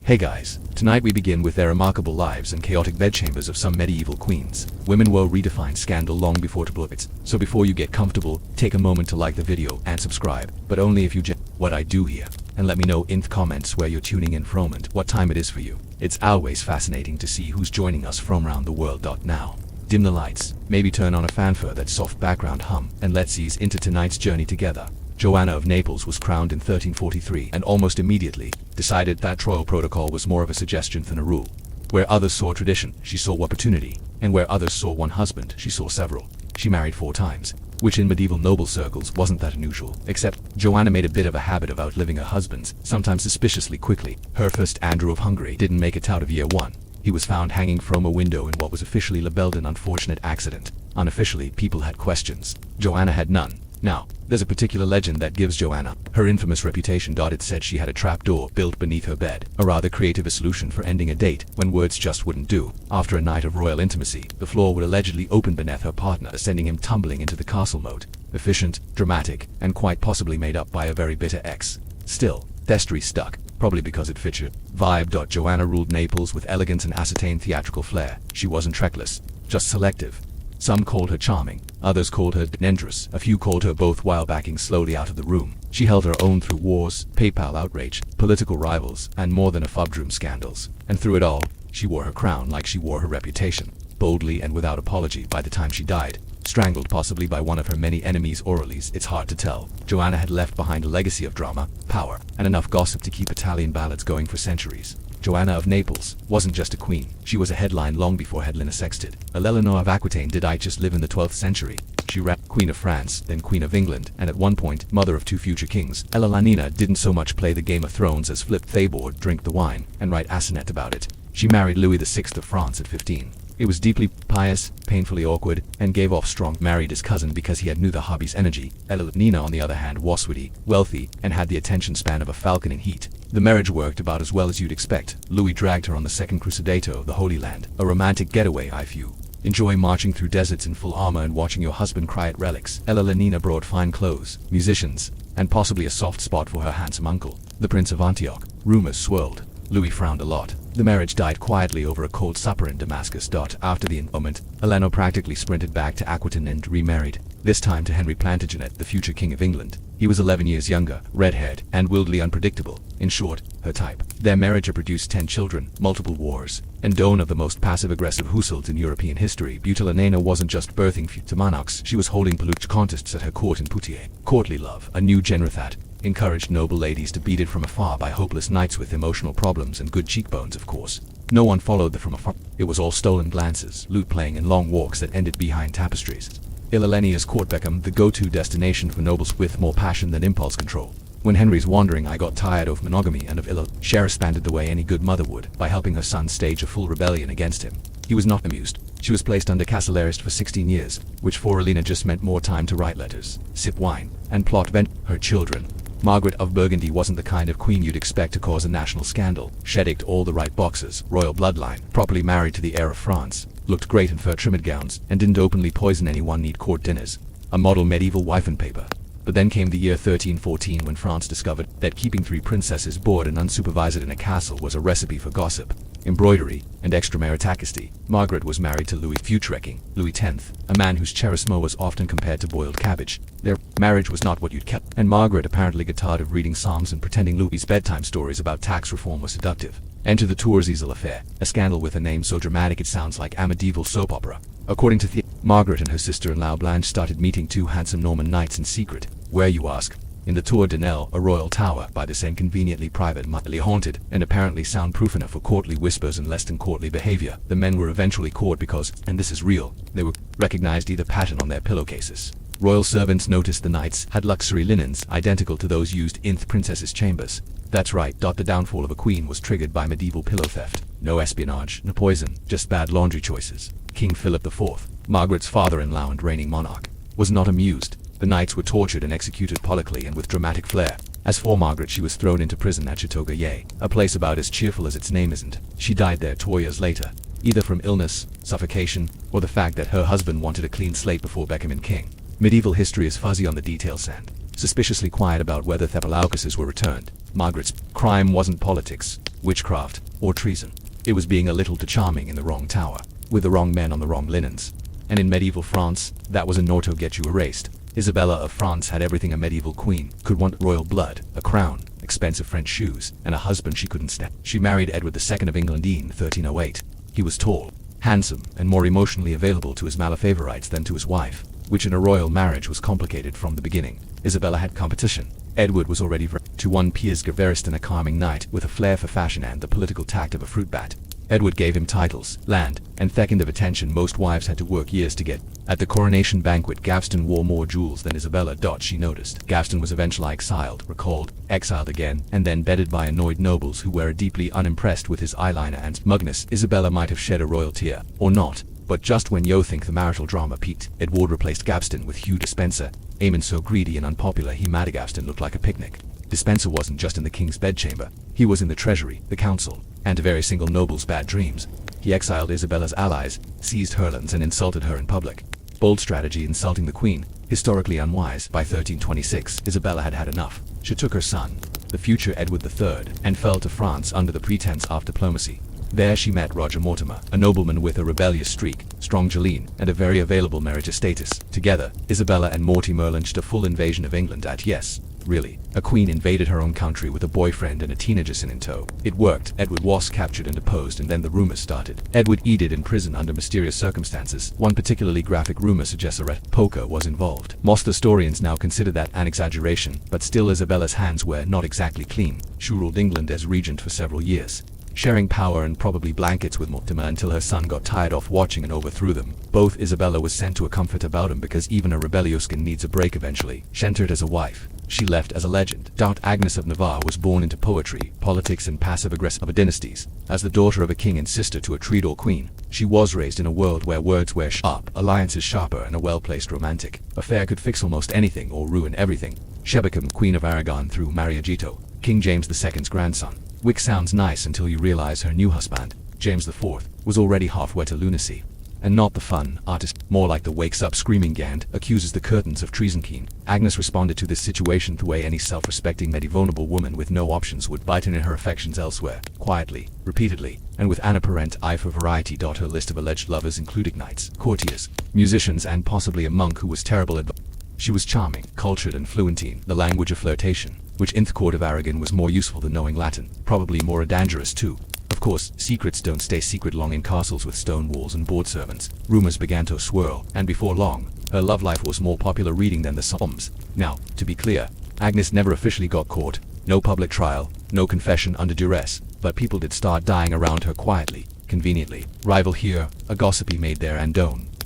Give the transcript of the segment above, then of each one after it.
Hey guys, tonight we begin with their remarkable lives and chaotic bedchambers of some medieval queens. Women were redefined scandal long before tabloids, so before you get comfortable, take a moment to like the video and subscribe, but only if you what I do here. And let me know in the comments where you're tuning in from and what time it is for you. It's always fascinating to see who's joining us from around the world. Now, dim the lights, maybe turn on a fan for that soft background hum, and let's ease into tonight's journey together. Joanna of Naples was crowned in 1343 and almost immediately decided that royal protocol was more of a suggestion than a rule. Where others saw tradition, she saw opportunity, and where others saw one husband, she saw several. She married 4 times, which in medieval noble circles wasn't that unusual, except Joanna made a bit of a habit of outliving her husbands, sometimes suspiciously quickly. Her first, Andrew of Hungary, didn't make it out of year 1. He was found hanging from a window in what was officially labelled an unfortunate accident. Unofficially, people had questions. Joanna had none. Now, there's a particular legend that gives Joanna her infamous reputation. It said she had a trapdoor built beneath her bed, a rather creative solution for ending a date when words just wouldn't do. After a night of royal intimacy, the floor would allegedly open beneath her partner, sending him tumbling into the castle moat. Efficient, dramatic, and quite possibly made up by a very bitter ex. Still, theory stuck, probably because it fit her vibe. Joanna ruled Naples with elegance and ascertained theatrical flair. She wasn't reckless, just selective. Some called her charming, others called her dangerous, a few called her both while backing slowly out of the room. She held her own through wars, PayPal outrage, political rivals, and more than a bedroom scandals. And through it all, she wore her crown like she wore her reputation, boldly and without apology. By the time she died, strangled possibly by one of her many enemies orally, it's hard to tell, Joanna had left behind a legacy of drama, power, and enough gossip to keep Italian ballads going for centuries. Joanna of Naples wasn't just a queen, she was a headline long before Helena sexted. Eleanor of Aquitaine did I just live in the 12th century. She ran Queen of France, then Queen of England, and at one point, mother of 2 future kings. Eleanor didn't so much play the Game of Thrones as flip Thabor, drink the wine, and write assinet about it. She married Louis VI of France at 15. It was deeply pious, painfully awkward, and gave off strong. Married his cousin because he had knew the hobby's energy. Eleanor, on the other hand, was witty, wealthy, and had the attention span of a falcon in heat. The marriage worked about as well as you'd expect. Louis dragged her on the Second Crusadeto, the Holy Land, a romantic getaway if you enjoy marching through deserts in full armor and watching your husband cry at relics. Eleanor brought fine clothes, musicians, and possibly a soft spot for her handsome uncle, the Prince of Antioch. Rumors swirled. Louis frowned a lot. The marriage died quietly over a cold supper in Damascus. After the annulment, Eleanor practically sprinted back to Aquitaine and remarried, this time to Henry Plantagenet, the future King of England. He was 11 years younger, red-haired, and wildly unpredictable. In short, her type. Their marriage produced 10 children, multiple wars, and dawn of the most passive-aggressive households in European history. Butelina wasn't just birthing future monarchs, she was holding polluted contests at her court in Poitiers. Courtly love, a new genre that encouraged noble ladies to beat it from afar by hopeless knights with emotional problems and good cheekbones, of course. No one followed the from afar. It was all stolen glances, lute playing, and long walks that ended behind tapestries. Eleanor's court became the go-to destination for nobles with more passion than impulse control. When Henry's wandering eye got tired of monogamy and of Cher expanded the way any good mother would by helping her son stage a full rebellion against him. He was not amused. She was placed under carceral arrest for 16 years, which for Elena just meant more time to write letters, sip wine, and plot her children. Margaret of Burgundy wasn't the kind of queen you'd expect to cause a national scandal. She ticked all the right boxes: royal bloodline, properly married to the heir of France, looked great in fur-trimmed gowns, and didn't openly poison anyone. Need court dinners. A model medieval wife and paper. But then came the year 1314 when France discovered that keeping 3 princesses bored and unsupervised in a castle was a recipe for gossip, embroidery, and extrameritocracy. Margaret was married to Louis Futurecking, Louis X, a man whose charisma was often compared to boiled cabbage. Their marriage was not what you'd kept, and Margaret apparently got tired of reading psalms and pretending Louis's bedtime stories about tax reform were seductive. Enter the Tours-Ezel affair, a scandal with a name so dramatic it sounds like a medieval soap opera. According to Margaret and her sister-in-law Blanche started meeting 2 handsome Norman knights in secret. Where, you ask? In the Tour de Nesle, a royal tower by the same conveniently private, mildly haunted, and apparently soundproof enough for courtly whispers and less than courtly behavior. The men were eventually caught because, and this is real, they were recognized either pattern on their pillowcases. Royal servants noticed the knights had luxury linens identical to those used in the princesses' chambers. That's right. The downfall of a queen was triggered by medieval pillow theft. No espionage, no poison, just bad laundry choices. King Philip IV, Margaret's father-in-law and reigning monarch, was not amused. The knights were tortured and executed publicly and with dramatic flair. As for Margaret, she was thrown into prison at Chateauguay, a place about as cheerful as its name isn't. She died there 2 years later, either from illness, suffocation, or the fact that her husband wanted a clean slate before becoming king. Medieval history is fuzzy on the details and suspiciously quiet about whether Thepalaucuses were returned. Margaret's crime wasn't politics, witchcraft, or treason. It was being a little too charming in the wrong tower, with the wrong men on the wrong linens. And in medieval France, that was enough to get you erased. Isabella of France had everything a medieval queen could want: royal blood, a crown, expensive French shoes, and a husband she couldn't stand. She married Edward II of England in 1308. He was tall, handsome, and more emotionally available to his Malefavorites than to his wife, which in a royal marriage was complicated from the beginning. Isabella had competition. Edward was already to one Piers Gaverist and a calming knight with a flair for fashion and the political tact of a fruit bat. Edward gave him titles, land, and second of attention most wives had to work years to get. At the coronation banquet, Gaveston wore more jewels than Isabella. She noticed. Gaveston was eventually exiled, recalled, exiled again, and then bedded by annoyed nobles who were deeply unimpressed with his eyeliner and smugness. Isabella might have shed a royal tear, or not, but just when you think the marital drama peaked, Edward replaced Gaveston with Hugh Despenser. Eamon so greedy and unpopular he made Gaveston look like a picnic. Despenser wasn't just in the king's bedchamber, he was in the treasury, the council, and to every single noble's bad dreams. He exiled Isabella's allies, seized her lands and insulted her in public. Bold strategy, insulting the queen, historically unwise. By 1326, Isabella had had enough. She took her son, the future Edward III, and fell to France under the pretense of diplomacy. There she met Roger Mortimer, a nobleman with a rebellious streak, strong Jeline, and a very available marriage status. Together, Isabella and Mortimer launched a full invasion of England at yes, really, a queen invaded her own country with a boyfriend and a teenager in tow. It worked. Edward was captured and deposed, and then the rumors started. Edward ended in prison under mysterious circumstances. One particularly graphic rumor suggests a poker was involved. Most historians now consider that an exaggeration, but still Isabella's hands were not exactly clean. She ruled England as regent for several years, sharing power and probably blankets with Mortimer until her son got tired of watching and overthrew them. Both Isabella was sent to a comfort about him because even a rebellious skin needs a break eventually. She entered as a wife. She left as a legend. Agnes of Navarre was born into poetry, politics and passive-aggressive dynasties. As the daughter of a king and sister to a Tudor queen, she was raised in a world where words were sharp, alliances sharper, and a well-placed romantic affair could fix almost anything or ruin everything. She became Queen of Aragon through Mariagito, King James II's grandson. Which sounds nice until you realize her new husband, James IV, was already halfway to lunacy. And not the fun artist, more like the wakes up screaming Gand, accuses the curtains of treason keen. Agnes responded to this situation the way any self-respecting medieval woman with no options would, bite in her affections elsewhere, quietly, repeatedly, and with an apparent eye for variety. Her list of alleged lovers included knights, courtiers, musicians, and possibly a monk who was terrible at. She was charming, cultured, and fluent in the language of flirtation, which in the court of Aragon was more useful than knowing Latin, probably more dangerous too. Of course, secrets don't stay secret long in castles with stone walls and board servants. Rumors began to swirl, and before long, her love life was more popular reading than the Psalms. Now, to be clear, Agnes never officially got caught. No public trial, no confession under duress, but people did start dying around her quietly, conveniently. Rival here, a gossipy maid there, and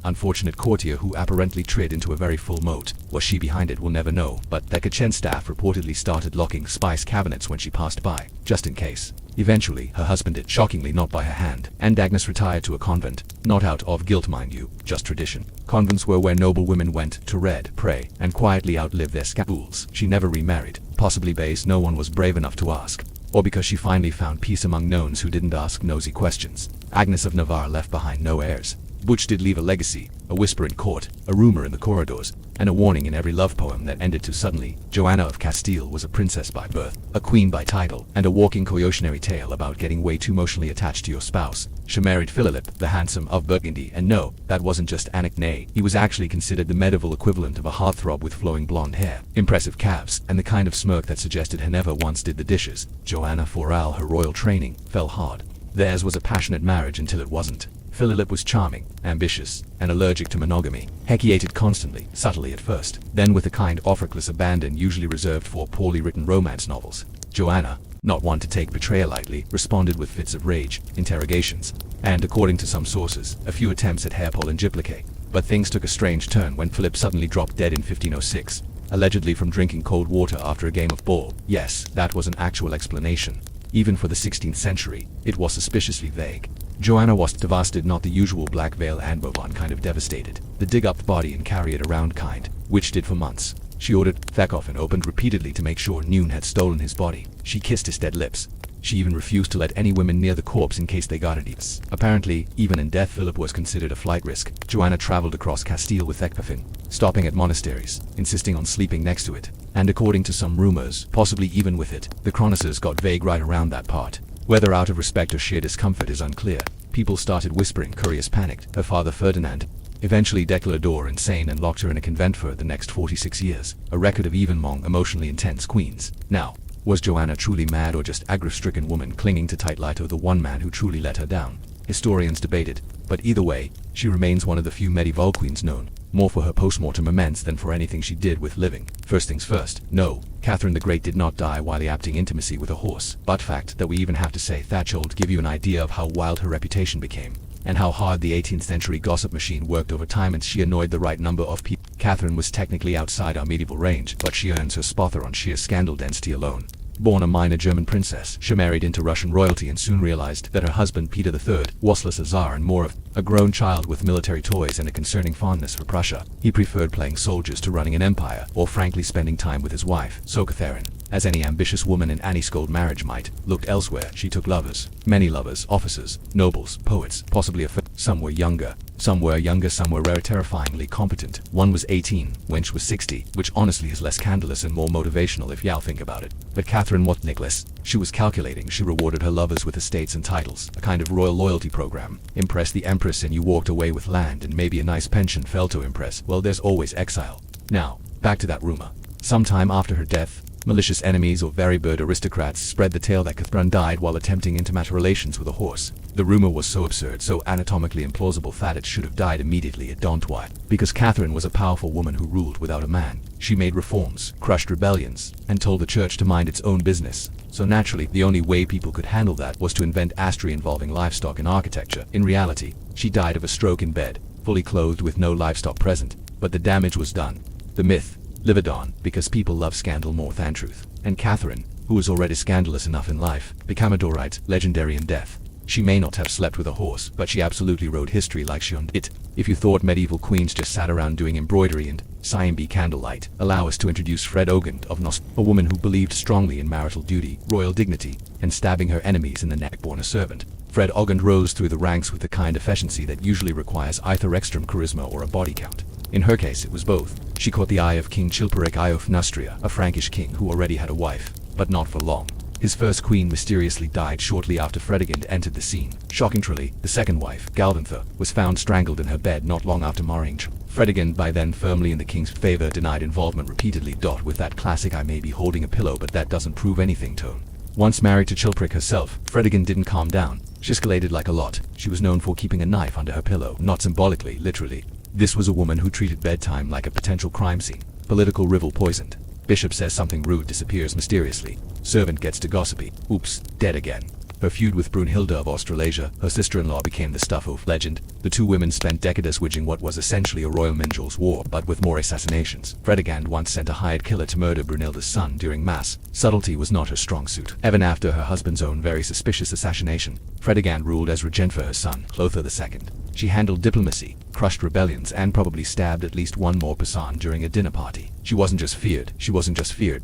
unfortunate courtier who apparently trod into a very full moat. Was she behind it, we'll never know, but the kitchen staff reportedly started locking spice cabinets when she passed by, just in case. Eventually, her husband did, shockingly not by her hand, and Agnes retired to a convent, not out of guilt mind you, just tradition. Convents were where noble women went to read, pray, and quietly outlive their schools. She never remarried, possibly because no one was brave enough to ask, or because she finally found peace among knowns who didn't ask nosy questions. Agnes of Navarre left behind no heirs. Butch did leave a legacy, a whisper in court, a rumor in the corridors, and a warning in every love poem that ended too suddenly. Joanna of Castile was a princess by birth, a queen by title, and a walking cautionary tale about getting way too emotionally attached to your spouse. She married Philip, the handsome of Burgundy, and no, that wasn't just nay, he was actually considered the medieval equivalent of a heartthrob with flowing blonde hair, impressive calves, and the kind of smirk that suggested he never once did the dishes. Joanna, for all her royal training, fell hard. Theirs was a passionate marriage until it wasn't. Philip was charming, ambitious, and allergic to monogamy. He hated constantly, subtly at first, then with a kind of reckless abandon usually reserved for poorly written romance novels. Joanna, not one to take betrayal lightly, responded with fits of rage, interrogations, and, according to some sources, a few attempts at hairpull and giplicate. But things took a strange turn when Philip suddenly dropped dead in 1506, allegedly from drinking cold water after a game of ball. Yes, that was an actual explanation. Even for the 16th century, it was suspiciously vague. Joanna was devastated, not the usual black veil and Bovon kind of devastated, the dig up the body and carry it around kind, which did for months. She ordered Thekhoff opened repeatedly to make sure Noon had stolen his body. She kissed his dead lips. She even refused to let any women near the corpse in case they got it. Apparently, even in death, Philip was considered a flight risk. Joanna traveled across Castile with Thekhoff, stopping at monasteries, insisting on sleeping next to it. And according to some rumors, possibly even with it, the chroniclers got vague right around that part. Whether out of respect or sheer discomfort is unclear. People started whispering, couriers panicked. Her father Ferdinand eventually declared her insane and locked her in a convent for the next 46 years, a record of even among emotionally intense queens. Now, was Joanna truly mad or just aggro-stricken woman clinging to tight light of the one man who truly let her down? Historians debated, but either way, she remains one of the few medieval queens known more for her post-mortem immense than for anything she did with living. First things first, no, Catherine the Great did not die while yapting intimacy with a horse, but fact that we even have to say Thatchold give you an idea of how wild her reputation became, and how hard the 18th century gossip machine worked over time, and she annoyed the right number of people. Catherine was technically outside our medieval range, but she earns her spot on sheer scandal density alone. Born a minor German princess, she married into Russian royalty and soon realized that her husband Peter III was less a czar and more of a grown child with military toys and a concerning fondness for Prussia. He preferred playing soldiers to running an empire, or frankly spending time with his wife. So Catherine, as any ambitious woman in Annie's Gold marriage might, looked elsewhere. She took lovers, many lovers, officers, nobles, poets, possibly some were younger, some were rare, terrifyingly competent. One was 18, wench was 60, which honestly is less scandalous and more motivational if y'all think about it. But Catherine was Nicholas. She was calculating. She rewarded her lovers with estates and titles, a kind of royal loyalty program. Impress the empress and you walked away with land and maybe a nice pension. Failed to impress, well, there's always exile. Now, back to that rumor. Sometime after her death, malicious enemies or very bird aristocrats spread the tale that Catherine died while attempting intimate relations with a horse. The rumor was so absurd, so anatomically implausible that it should have died immediately at dawn. Why? Because Catherine was a powerful woman who ruled without a man. She made reforms, crushed rebellions, and told the church to mind its own business. So naturally, the only way people could handle that was to invent astry involving livestock and architecture. In reality, she died of a stroke in bed, fully clothed with no livestock present. But the damage was done. The myth lived on, because people love scandal more than truth. And Catherine, who was already scandalous enough in life, became a Dorite, legendary in death. She may not have slept with a horse, but she absolutely wrote history like she owned it. If you thought medieval queens just sat around doing embroidery and Siamese candlelight, allow us to introduce Fred Ogund of Nos, a woman who believed strongly in marital duty, royal dignity, and stabbing her enemies in the neck. Born a servant, Fred Ogund rose through the ranks with the kind of efficiency that usually requires either extreme charisma or a body count. In her case, it was both. She caught the eye of King Chilperic I of Neustria, a Frankish king who already had a wife, but not for long. His first queen mysteriously died shortly after Fredegund entered the scene. Shockingly, the second wife, Galvantha, was found strangled in her bed not long after marrying Fredegund, by then firmly in the king's favor, denied involvement repeatedly. With that classic "I may be holding a pillow but that doesn't prove anything" tone. Once married to Chilperic herself, Fredegund didn't calm down. She escalated like a lot. She was known for keeping a knife under her pillow, not symbolically, literally. This was a woman who treated bedtime like a potential crime scene. Political rival poisoned. Bishop says something rude, disappears mysteriously. Servant gets to gossipy. Oops, dead again. Her feud with Brunhilde of Australasia, her sister-in-law, became the stuff of legend. The two women spent decades waging what was essentially a royal minstrel's war, but with more assassinations. Fredegund once sent a hired killer to murder Brunhilde's son during mass. Subtlety was not her strong suit. Even after her husband's own very suspicious assassination, Fredegund ruled as regent for her son, Clothar II. She handled diplomacy, crushed rebellions, and probably stabbed at least one more person during a dinner party. She wasn't just feared,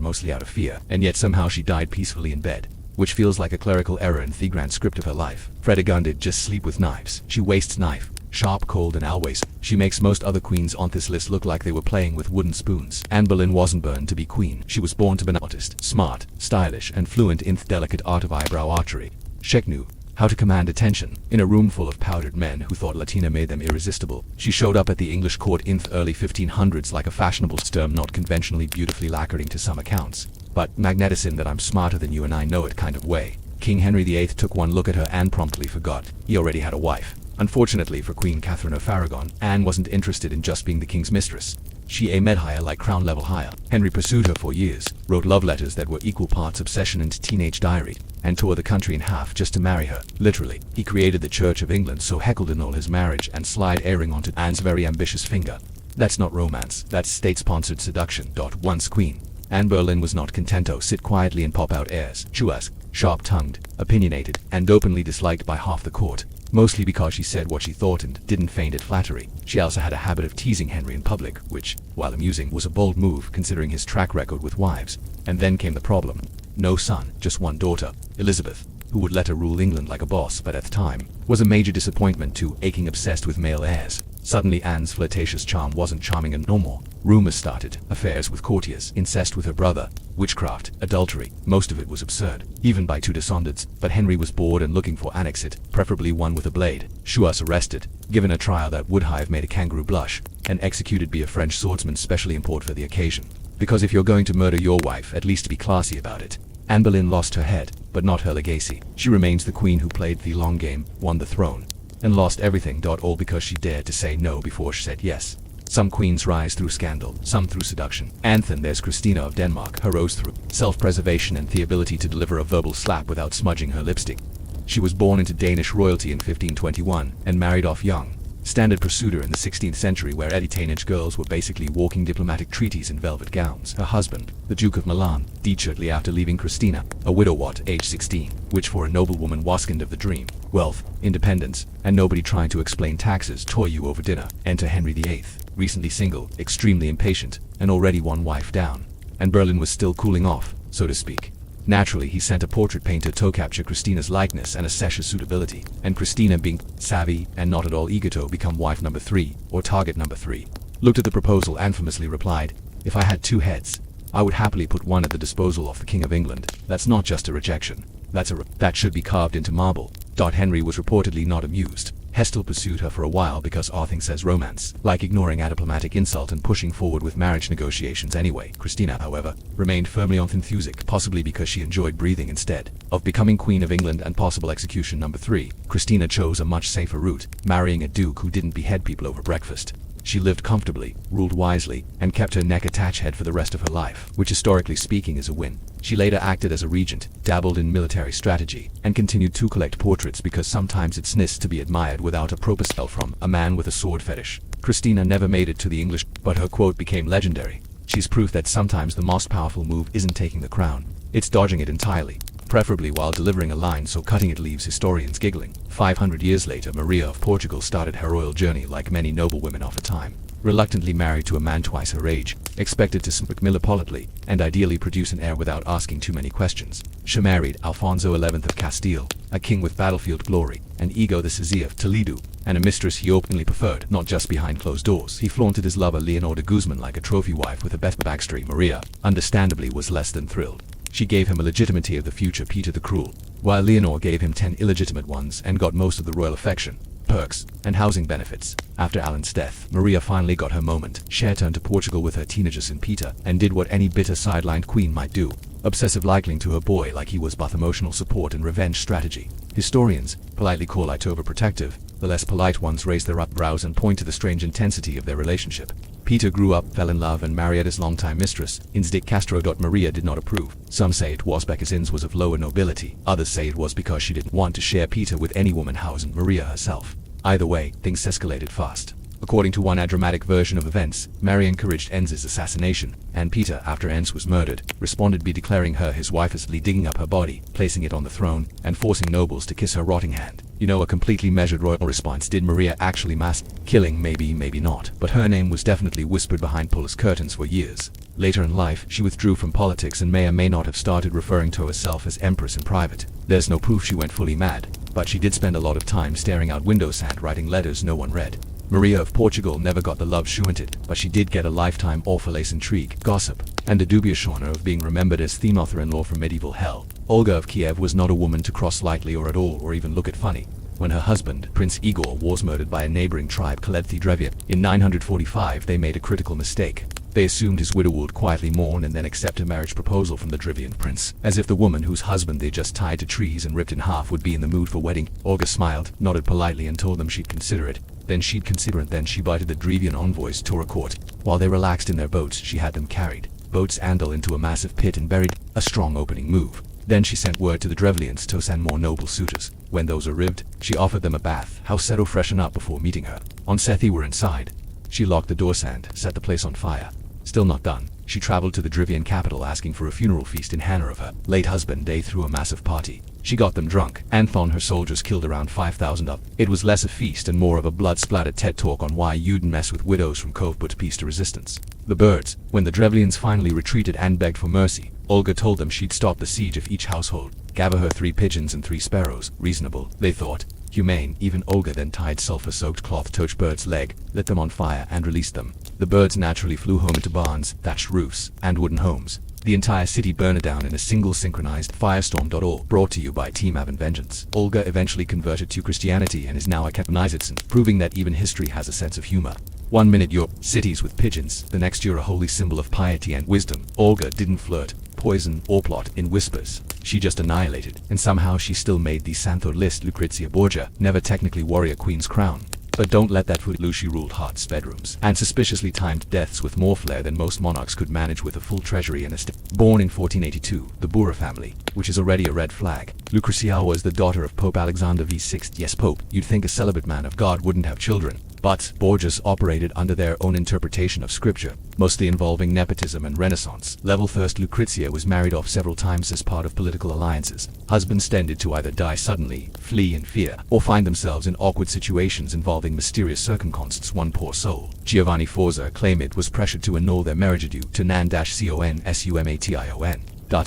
mostly out of fear, and yet somehow she died peacefully in bed, which feels like a clerical error in the grand script of her life. Fredegund did just sleep with knives. She wastes knife, sharp, cold, and always. She makes most other queens on this list look like they were playing with wooden spoons. Anne Boleyn wasn't born to be queen. She was born to be an artist, smart, stylish, and fluent in the delicate art of eyebrow archery. She knew how to command attention. In a room full of powdered men who thought Latina made them irresistible, she showed up at the English court in the early 1500s like a fashionable term, not conventionally beautifully lacquering to some accounts, but magneticin that I'm smarter than you and I know it kind of way. King Henry VIII took one look at her and promptly forgot. He already had a wife. Unfortunately for Queen Catherine of Aragon, Anne wasn't interested in just being the king's mistress. She aimed higher, like crown level higher. Henry pursued her for years, wrote love letters that were equal parts obsession and teenage diary, and tore the country in half just to marry her. Literally, he created the Church of England, so heckled in all his marriage and slide airing onto Anne's very ambitious finger. That's not romance, that's state-sponsored seduction. Once queen, Anne Boleyn was not content to sit quietly and pop out airs. She was sharp-tongued, opinionated, and openly disliked by half the court. Mostly because she said what she thought and didn't feign at flattery. She also had a habit of teasing Henry in public, which, while amusing, was a bold move considering his track record with wives. And then came the problem. No son, just one daughter, Elizabeth, who would let her rule England like a boss, but at the time, was a major disappointment to aching obsessed with male heirs. Suddenly Anne's flirtatious charm wasn't charming and no more. Rumors started, affairs with courtiers, incest with her brother, witchcraft, adultery. Most of it was absurd, even by Tudor standards, but Henry was bored and looking for annexit, preferably one with a blade. She was arrested, given a trial that would have made a kangaroo blush, and executed by a French swordsman specially imported for the occasion. Because if you're going to murder your wife, at least be classy about it. Anne Boleyn lost her head, but not her legacy. She remains the queen who played the long game, won the throne, and lost everything. All because she dared to say no before she said yes. Some queens rise through scandal, some through seduction. And then there's Christina of Denmark. Her rose through self-preservation and the ability to deliver a verbal slap without smudging her lipstick. She was born into Danish royalty in 1521 and married off young. Standard procedure in the 16th century where teenage girls were basically walking diplomatic treaties in velvet gowns. Her husband, the Duke of Milan, died shortly after leaving Christina, a widow at age 16, which for a noblewoman was kind of the dream. Wealth, independence, and nobody trying to explain taxes toy you over dinner. Enter Henry VIII, recently single, extremely impatient, and already one wife down. And Berlin was still cooling off, so to speak. Naturally, he sent a portrait painter to capture Christina's likeness and assess her suitability, and Christina, being savvy and not at all eager to become wife number 3, or target number 3, looked at the proposal and famously replied, "If I had 2 heads, I would happily put one at the disposal of the King of England." That's not just a rejection. That should be carved into marble. Henry was reportedly not amused. Hestel pursued her for a while because Arthing says romance, like ignoring a diplomatic insult and pushing forward with marriage negotiations anyway. Christina, however, remained firmly enthusiastic, possibly because she enjoyed breathing instead of becoming Queen of England and possible execution number 3. Christina chose a much safer route, marrying a duke who didn't behead people over breakfast. She lived comfortably, ruled wisely, and kept her neck attached head for the rest of her life, which historically speaking is a win. She later acted as a regent, dabbled in military strategy, and continued to collect portraits because sometimes it's nice to be admired without a proper spell from a man with a sword fetish. Christina never made it to the English, but her quote became legendary. She's proof that sometimes the most powerful move isn't taking the crown, it's dodging it entirely, preferably while delivering a line so cutting it leaves historians giggling. 500 years later, Maria of Portugal started her royal journey like many noblewomen of her time. Reluctantly married to a man twice her age, expected to speak politely, and ideally produce an heir without asking too many questions. She married Alfonso XI of Castile, a king with battlefield glory, and Ego the Sisi of Toledo, and a mistress he openly preferred, not just behind closed doors. He flaunted his lover Leonor de Guzman like a trophy wife with a best backstory. Maria, understandably, was less than thrilled. She gave him a legitimacy of the future Peter the Cruel, while Leonor gave him 10 illegitimate ones and got most of the royal affection, perks, and housing benefits. After Alan's death, Maria finally got her moment. She turned to Portugal with her teenager son Peter, and did what any bitter sidelined queen might do. Obsessive liking to her boy like he was both emotional support and revenge strategy. Historians politely call it overprotective. The less polite ones raise their eyebrows and point to the strange intensity of their relationship. Peter grew up, fell in love, and married his longtime mistress, Insdic Castro. Maria did not approve. Some say it was because Ins was of lower nobility. Others say it was because she didn't want to share Peter with any woman housing Maria herself. Either way, things escalated fast. According to one dramatic version of events, Mary encouraged Enz's assassination, and Peter, after Enz was murdered, responded by declaring her his wife, as digging up her body, placing it on the throne, and forcing nobles to kiss her rotting hand. You know, a completely measured royal response. Did Maria actually mass killing? Maybe, maybe not, but her name was definitely whispered behind palace curtains for years. Later in life, she withdrew from politics and may or may not have started referring to herself as Empress in private. There's no proof she went fully mad, but she did spend a lot of time staring out windows and writing letters no one read. Maria of Portugal never got the love she wanted, but she did get a lifetime of lace intrigue, gossip, and a dubious honor of being remembered as theme author-in-law from medieval hell. Olga of Kiev was not a woman to cross lightly or at all, or even look at funny. When her husband, Prince Igor, was murdered by a neighboring tribe, Kaledthi Drevia, in 945, they made a critical mistake. They assumed his widow would quietly mourn and then accept a marriage proposal from the Drivian prince, as if the woman whose husband they just tied to trees and ripped in half would be in the mood for wedding. Olga smiled, nodded politely, and told them she'd consider it. Then she'd consider it. Then she invited the Drivian envoys to her court. While they relaxed in their boats, she had them carried, boats andal, into a massive pit and buried. A strong opening move. Then she sent word to the Drevlians to send more noble suitors. When those arrived, she offered them a bath, house set to freshen up before meeting her. On Sethi were inside. She locked the doors and set the place on fire. Still not done, she traveled to the Drivian capital asking for a funeral feast in honor of her late husband. They threw a massive party. She got them drunk. Anthon, her soldiers, killed around 5,000 of them. It was less a feast and more of a blood-splattered TED talk on why you'd mess with widows from Cove put peace to resistance. The birds. When the Drevlians finally retreated and begged for mercy, Olga told them she'd stop the siege if each household gave her 3 pigeons and 3 sparrows. Reasonable, they thought. Humane, even Olga then tied sulfur-soaked cloth to each bird's leg, lit them on fire and released them. The birds naturally flew home into barns, thatched roofs, and wooden homes. The entire city burned down in a single synchronized firestorm. All brought to you by Team Avon Vengeance. Olga eventually converted to Christianity and is now a Catholic, proving that even history has a sense of humor. One minute you're cities with pigeons, the next you're a holy symbol of piety and wisdom. Olga didn't flirt, poison, or plot in whispers. She just annihilated, and somehow she still made the Santhor list. Lucrezia Borgia, never technically warrior queen's crown. But don't let that fool you. She ruled hearts, bedrooms, and suspiciously timed deaths with more flair than most monarchs could manage with a full treasury and a Born in 1482, the Boura family, which is already a red flag. Lucrezia was the daughter of Pope Alexander VI. Yes, Pope. You'd think a celibate man of God wouldn't have children. But Borgias operated under their own interpretation of scripture, mostly involving nepotism and Renaissance level thirst. Lucrezia was married off several times as part of political alliances. Husbands tended to either die suddenly, flee in fear, or find themselves in awkward situations involving mysterious circumstances. One poor soul, Giovanni Forza, claimed it was pressured to annul their marriage due to non-consumation.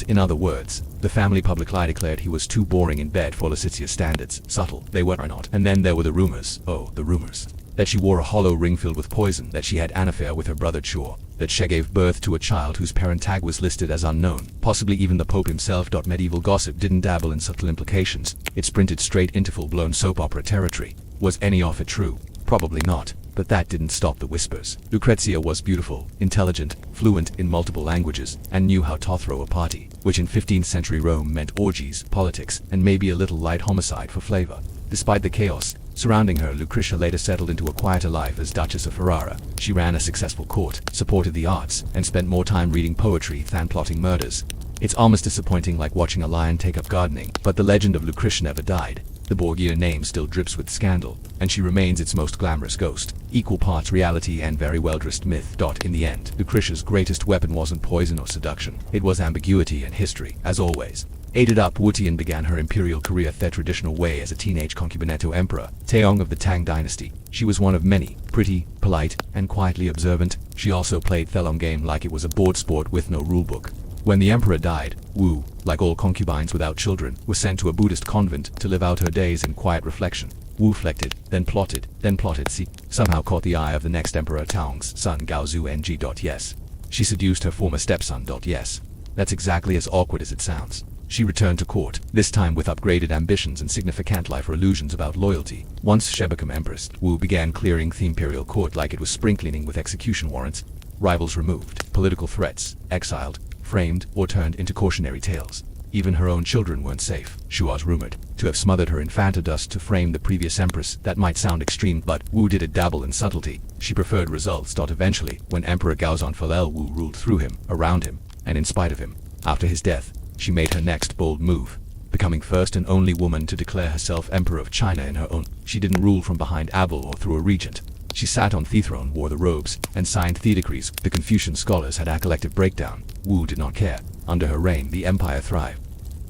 In other words, the family publicly declared he was too boring in bed for Lucrezia's standards. Subtle they were or not. And then there were the rumors. Oh, the rumors. That she wore a hollow ring filled with poison, that she had an affair with her brother Chor, that she gave birth to a child whose parent tag was listed as unknown, possibly even the Pope himself. Medieval gossip didn't dabble in subtle implications, it sprinted straight into full-blown soap opera territory. Was any of it true? Probably not, but that didn't stop the whispers. Lucrezia was beautiful, intelligent, fluent in multiple languages, and knew how to throw a party, which in 15th century Rome meant orgies, politics, and maybe a little light homicide for flavor. Despite the chaos surrounding her, Lucrezia later settled into a quieter life as Duchess of Ferrara. She ran a successful court, supported the arts, and spent more time reading poetry than plotting murders. It's almost disappointing, like watching a lion take up gardening, but the legend of Lucrezia never died. The Borgia name still drips with scandal, and she remains its most glamorous ghost, equal parts reality and very well-dressed myth. In the end, Lucrezia's greatest weapon wasn't poison or seduction, it was ambiguity and history, as always. Aided up, Wutian began her imperial career the traditional way as a teenage concubinetto emperor, Taeyong of the Tang dynasty. She was one of many, pretty, polite, and quietly observant. She also played the long game like it was a board sport with no rulebook. When the emperor died, Wu, like all concubines without children, was sent to a Buddhist convent to live out her days in quiet reflection. Wu reflected, then plotted, somehow caught the eye of the next emperor Taong's son Gaozu Ng. Yes. She seduced her former stepson. Yes. That's exactly as awkward as it sounds. She returned to court, this time with upgraded ambitions and significant life illusions about loyalty. Once she became empress, Wu began clearing the imperial court like it was spring cleaning with execution warrants. Rivals removed, political threats, exiled, framed, or turned into cautionary tales. Even her own children weren't safe. She was rumored to have smothered her infanta dust to frame the previous empress. That might sound extreme, but Wu didn't dabble in subtlety. She preferred results. Eventually, when Emperor Gaozan fell, Wu ruled through him, around him, and in spite of him. After his death, she made her next bold move, becoming first and only woman to declare herself Emperor of China in her own. She didn't rule from behind Abel or through a regent. She sat on the throne, wore the robes, and signed the decrees. The Confucian scholars had a collective breakdown. Wu did not care. Under her reign, the empire thrived.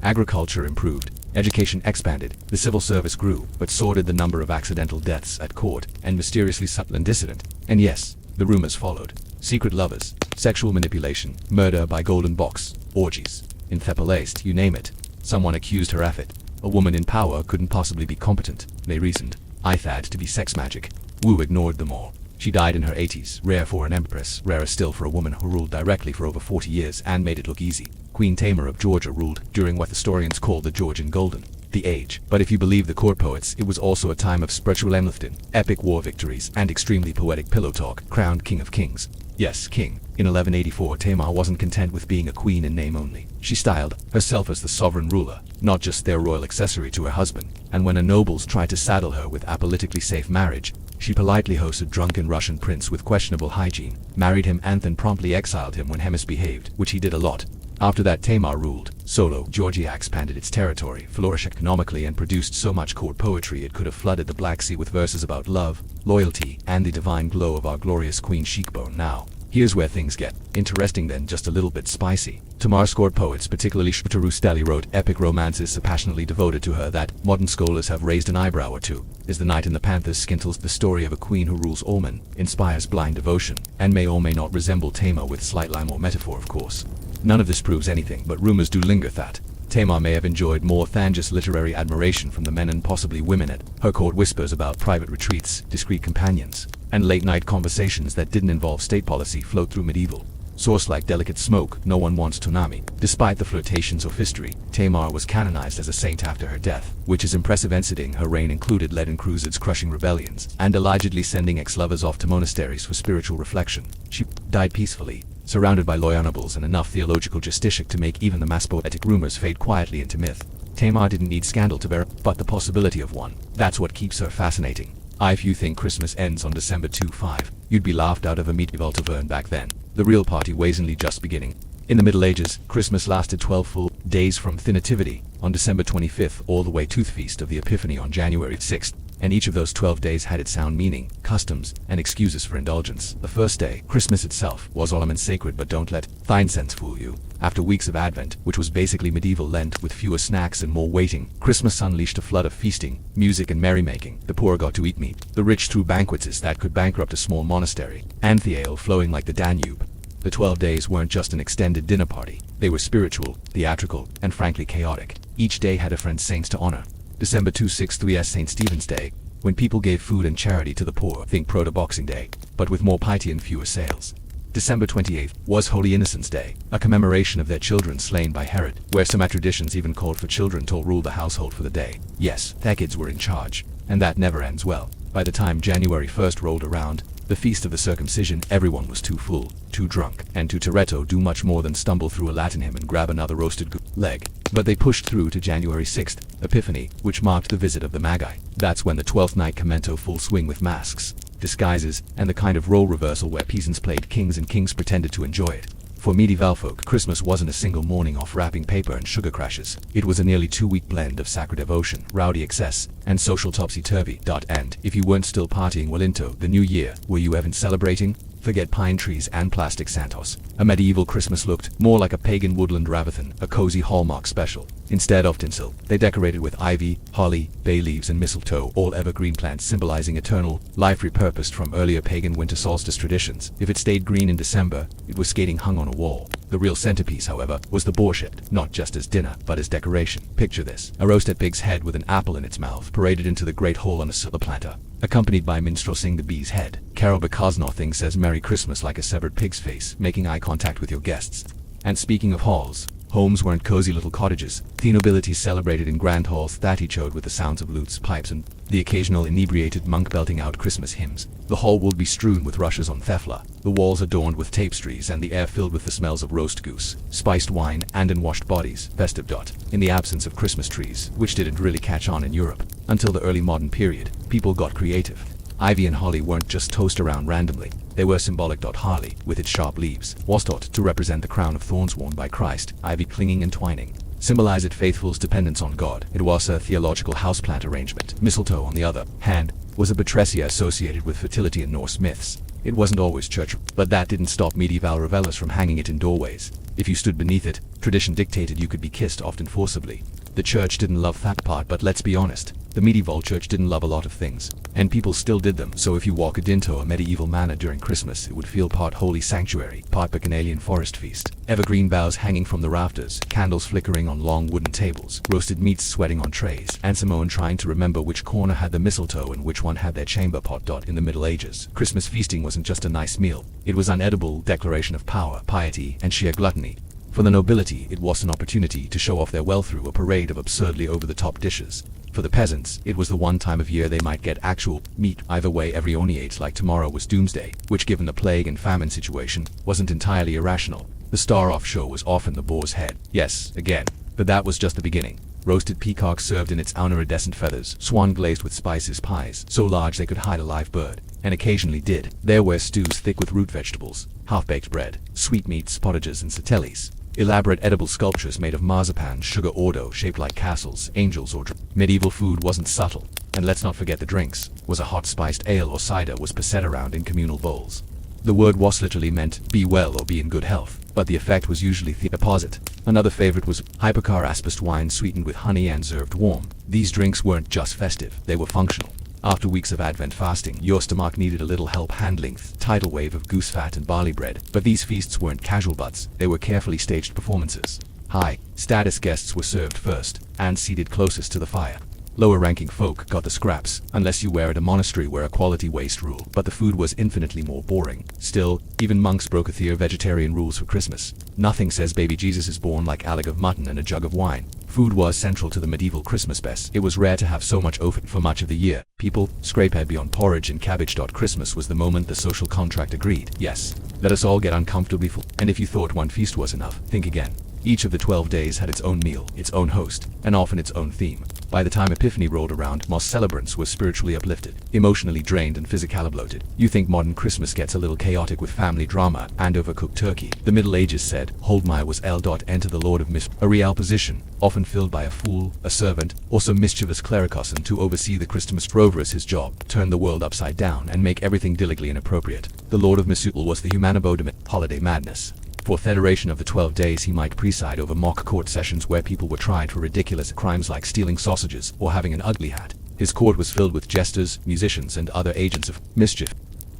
Agriculture improved, education expanded, the civil service grew, but so did the number of accidental deaths at court, and mysteriously subtle and dissident. And yes, the rumors followed. Secret lovers, sexual manipulation, murder by golden box, orgies. In Thepalaste, you name it. Someone accused her of it. A woman in power couldn't possibly be competent, they reasoned. I thought to be sex magic. Wu ignored them all. She died in her 80s, rare for an empress, rarer still for a woman who ruled directly for over 40 years and made it look easy. Queen Tamar of Georgia ruled during what historians call the Georgian Golden the Age. But if you believe the court poets, it was also a time of spiritual enlifting, epic war victories, and extremely poetic pillow talk. Crowned King of Kings. Yes, king. In 1184, Tamar wasn't content with being a queen in name only. She styled herself as the sovereign ruler, not just their royal accessory to her husband. And when her nobles tried to saddle her with a politically safe marriage, she politely hosted drunken Russian prince with questionable hygiene, married him and then promptly exiled him when he misbehaved, which he did a lot. After that, Tamar ruled solo. Georgia expanded its territory, flourished economically, and produced so much court poetry it could have flooded the Black Sea with verses about love, loyalty, and the divine glow of our glorious queen cheekbone. Now, here's where things get interesting, then just a little bit spicy. Tamar's court poets, particularly Shweta Rusteli, wrote epic romances so passionately devoted to her that modern scholars have raised an eyebrow or two. Is The Knight in the Panthers Skintles the story of a queen who rules all men, inspires blind devotion, and may or may not resemble Tamar with slight rhyme or metaphor, of course. None of this proves anything, but rumors do linger that Tamar may have enjoyed more than just literary admiration from the men and possibly women at her court. Whispers about private retreats, discreet companions, and late-night conversations that didn't involve state policy flowed through medieval source like delicate smoke. No one wants tsunami. Despite the flirtations of history, Tamar was canonized as a saint after her death, which is impressive. Exiting her reign included leaden crusades, crushing rebellions, and allegedly sending ex-lovers off to monasteries for spiritual reflection. She died peacefully, surrounded by loyal nobles and enough theological justicia to make even the mass poetic rumors fade quietly into myth. Tamar didn't need scandal to bear, but the possibility of one. That's what keeps her fascinating. If you think Christmas ends on December 25, you'd be laughed out of a medieval tavern back then. The real party was only just beginning. In the Middle Ages, Christmas lasted 12 full days from the Nativity on December 25th all the way to the Feast of the Epiphany on January 6th. And each of those 12 days had its own meaning, customs, and excuses for indulgence. The first day, Christmas itself, was solemn and sacred, but don't let thine sense fool you. After weeks of Advent, which was basically medieval Lent with fewer snacks and more waiting, Christmas unleashed a flood of feasting, music and merrymaking. The poor got to eat meat. The rich threw banquets that could bankrupt a small monastery, and the ale flowing like the Danube. The 12 days weren't just an extended dinner party. They were spiritual, theatrical, and frankly chaotic. Each day had a friend saints to honor. December 26th was St. Stephen's Day, when people gave food and charity to the poor. Think Proto-Boxing Day, but with more piety and fewer sales. December 28th was Holy Innocents' Day, a commemoration of their children slain by Herod, where some traditions even called for children to rule the household for the day. Yes, their kids were in charge, and that never ends well. By the time January 1st rolled around, the feast of the circumcision, everyone was too full, too drunk, and too Toretto do much more than stumble through a Latin hymn and grab another roasted leg. But they pushed through to January 6th, Epiphany, which marked the visit of the Magi. That's when the 12th night commenced full swing with masks, disguises, and the kind of role reversal where peasants played kings and kings pretended to enjoy it. For medieval folk, Christmas wasn't a single morning off wrapping paper and sugar crashes. It was a nearly 2-week blend of sacred devotion, rowdy excess, and social topsy-turvy. And if you weren't still partying well into the new year, were you even celebrating? Forget pine trees and plastic Santos. A medieval Christmas looked more like a pagan woodland ravathon, a cozy Hallmark special. Instead of tinsel, they decorated with ivy, holly, bay leaves and mistletoe, all evergreen plants symbolizing eternal life repurposed from earlier pagan winter solstice traditions. If it stayed green in December, it was skating hung on a wall. The real centerpiece, however, was the borscht, not just as dinner, but as decoration. Picture this: a roasted pig's head with an apple in its mouth paraded into the great hall on a silver platter, accompanied by minstrel sing the bee's head. Carol because nothing says Merry Christmas like a severed pig's face, making eye contact with your guests. And speaking of halls, homes weren't cozy little cottages. The nobility celebrated in grand halls that echoed with the sounds of lutes, pipes, and the occasional inebriated monk belting out Christmas hymns. The hall would be strewn with rushes on thefla, the walls adorned with tapestries, and the air filled with the smells of roast goose, spiced wine, and unwashed bodies. Festive. In the absence of Christmas trees, which didn't really catch on in Europe until the early modern period, people got creative. Ivy and holly weren't just tossed around randomly. They were symbolic. Holly, with its sharp leaves, was thought to represent the crown of thorns worn by Christ. Ivy clinging and twining symbolized faithful's dependence on God. It was a theological houseplant arrangement. Mistletoe, on the other hand, was a Betresia associated with fertility in Norse myths. It wasn't always church, but that didn't stop medieval revelers from hanging it in doorways. If you stood beneath it, tradition dictated you could be kissed, often forcibly. The church didn't love that part, but let's be honest, the medieval church didn't love a lot of things, and people still did them. So if you walked into a medieval manor during Christmas, it would feel part holy sanctuary, part bacchanalian forest feast. Evergreen boughs hanging from the rafters, candles flickering on long wooden tables, roasted meats sweating on trays, and Simone trying to remember which corner had the mistletoe and which one had their chamber pot. In the Middle Ages, Christmas feasting wasn't just a nice meal. It was an edible declaration of power, piety, and sheer gluttony. For the nobility, it was an opportunity to show off their wealth through a parade of absurdly over-the-top dishes. For the peasants, it was the one time of year they might get actual meat. Either way, everyone ate like tomorrow was doomsday, which given the plague and famine situation, wasn't entirely irrational. The star-off show was often the boar's head. Yes, again, but that was just the beginning. Roasted peacocks served in its iridescent feathers, swan glazed with spices, pies so large they could hide a live bird, and occasionally did. There were stews thick with root vegetables, half-baked bread, sweetmeats, pottages, and satellis. Elaborate edible sculptures made of marzipan, sugar ordo shaped like castles, angels, or medieval food wasn't subtle. And let's not forget the drinks. Was a hot spiced ale or cider was passed around in communal bowls. The word was literally meant be well or be in good health, but the effect was usually the opposite. Another favorite was hypercar aspist wine sweetened with honey and served warm. These drinks weren't just festive, they were functional. After weeks of Advent fasting, your stomach needed a little help handling the tidal wave of goose fat and barley bread. But these feasts weren't casual butts, they were carefully staged performances. High status guests were served first, and seated closest to the fire. Lower-ranking folk got the scraps, unless you were at a monastery where equality waste ruled, but the food was infinitely more boring. Still, even monks broke vegetarian rules for Christmas. Nothing says baby Jesus is born like a leg of mutton and a jug of wine. Food was central to the medieval Christmas best. It was rare to have so much oath for much of the year. People scrapehead beyond porridge and cabbage. Christmas was the moment the social contract agreed. Yes, let us all get uncomfortably full. And if you thought one feast was enough, think again. Each of the 12 days had its own meal, its own host, and often its own theme. By the time Epiphany rolled around, most celebrants were spiritually uplifted, emotionally drained, and physically bloated. You think modern Christmas gets a little chaotic with family drama and overcooked turkey. The Middle Ages said, "Hold my was L. Enter the Lord of Mis," a real position, often filled by a fool, a servant, or some mischievous clericoson to oversee the Christmas rover as his job, turn the world upside down and make everything diligently inappropriate. The Lord of Missoul was the humanibodiment, holiday madness. For Federation of the 12 Days he might preside over mock court sessions where people were tried for ridiculous crimes like stealing sausages or having an ugly hat. His court was filled with jesters, musicians, and other agents of mischief.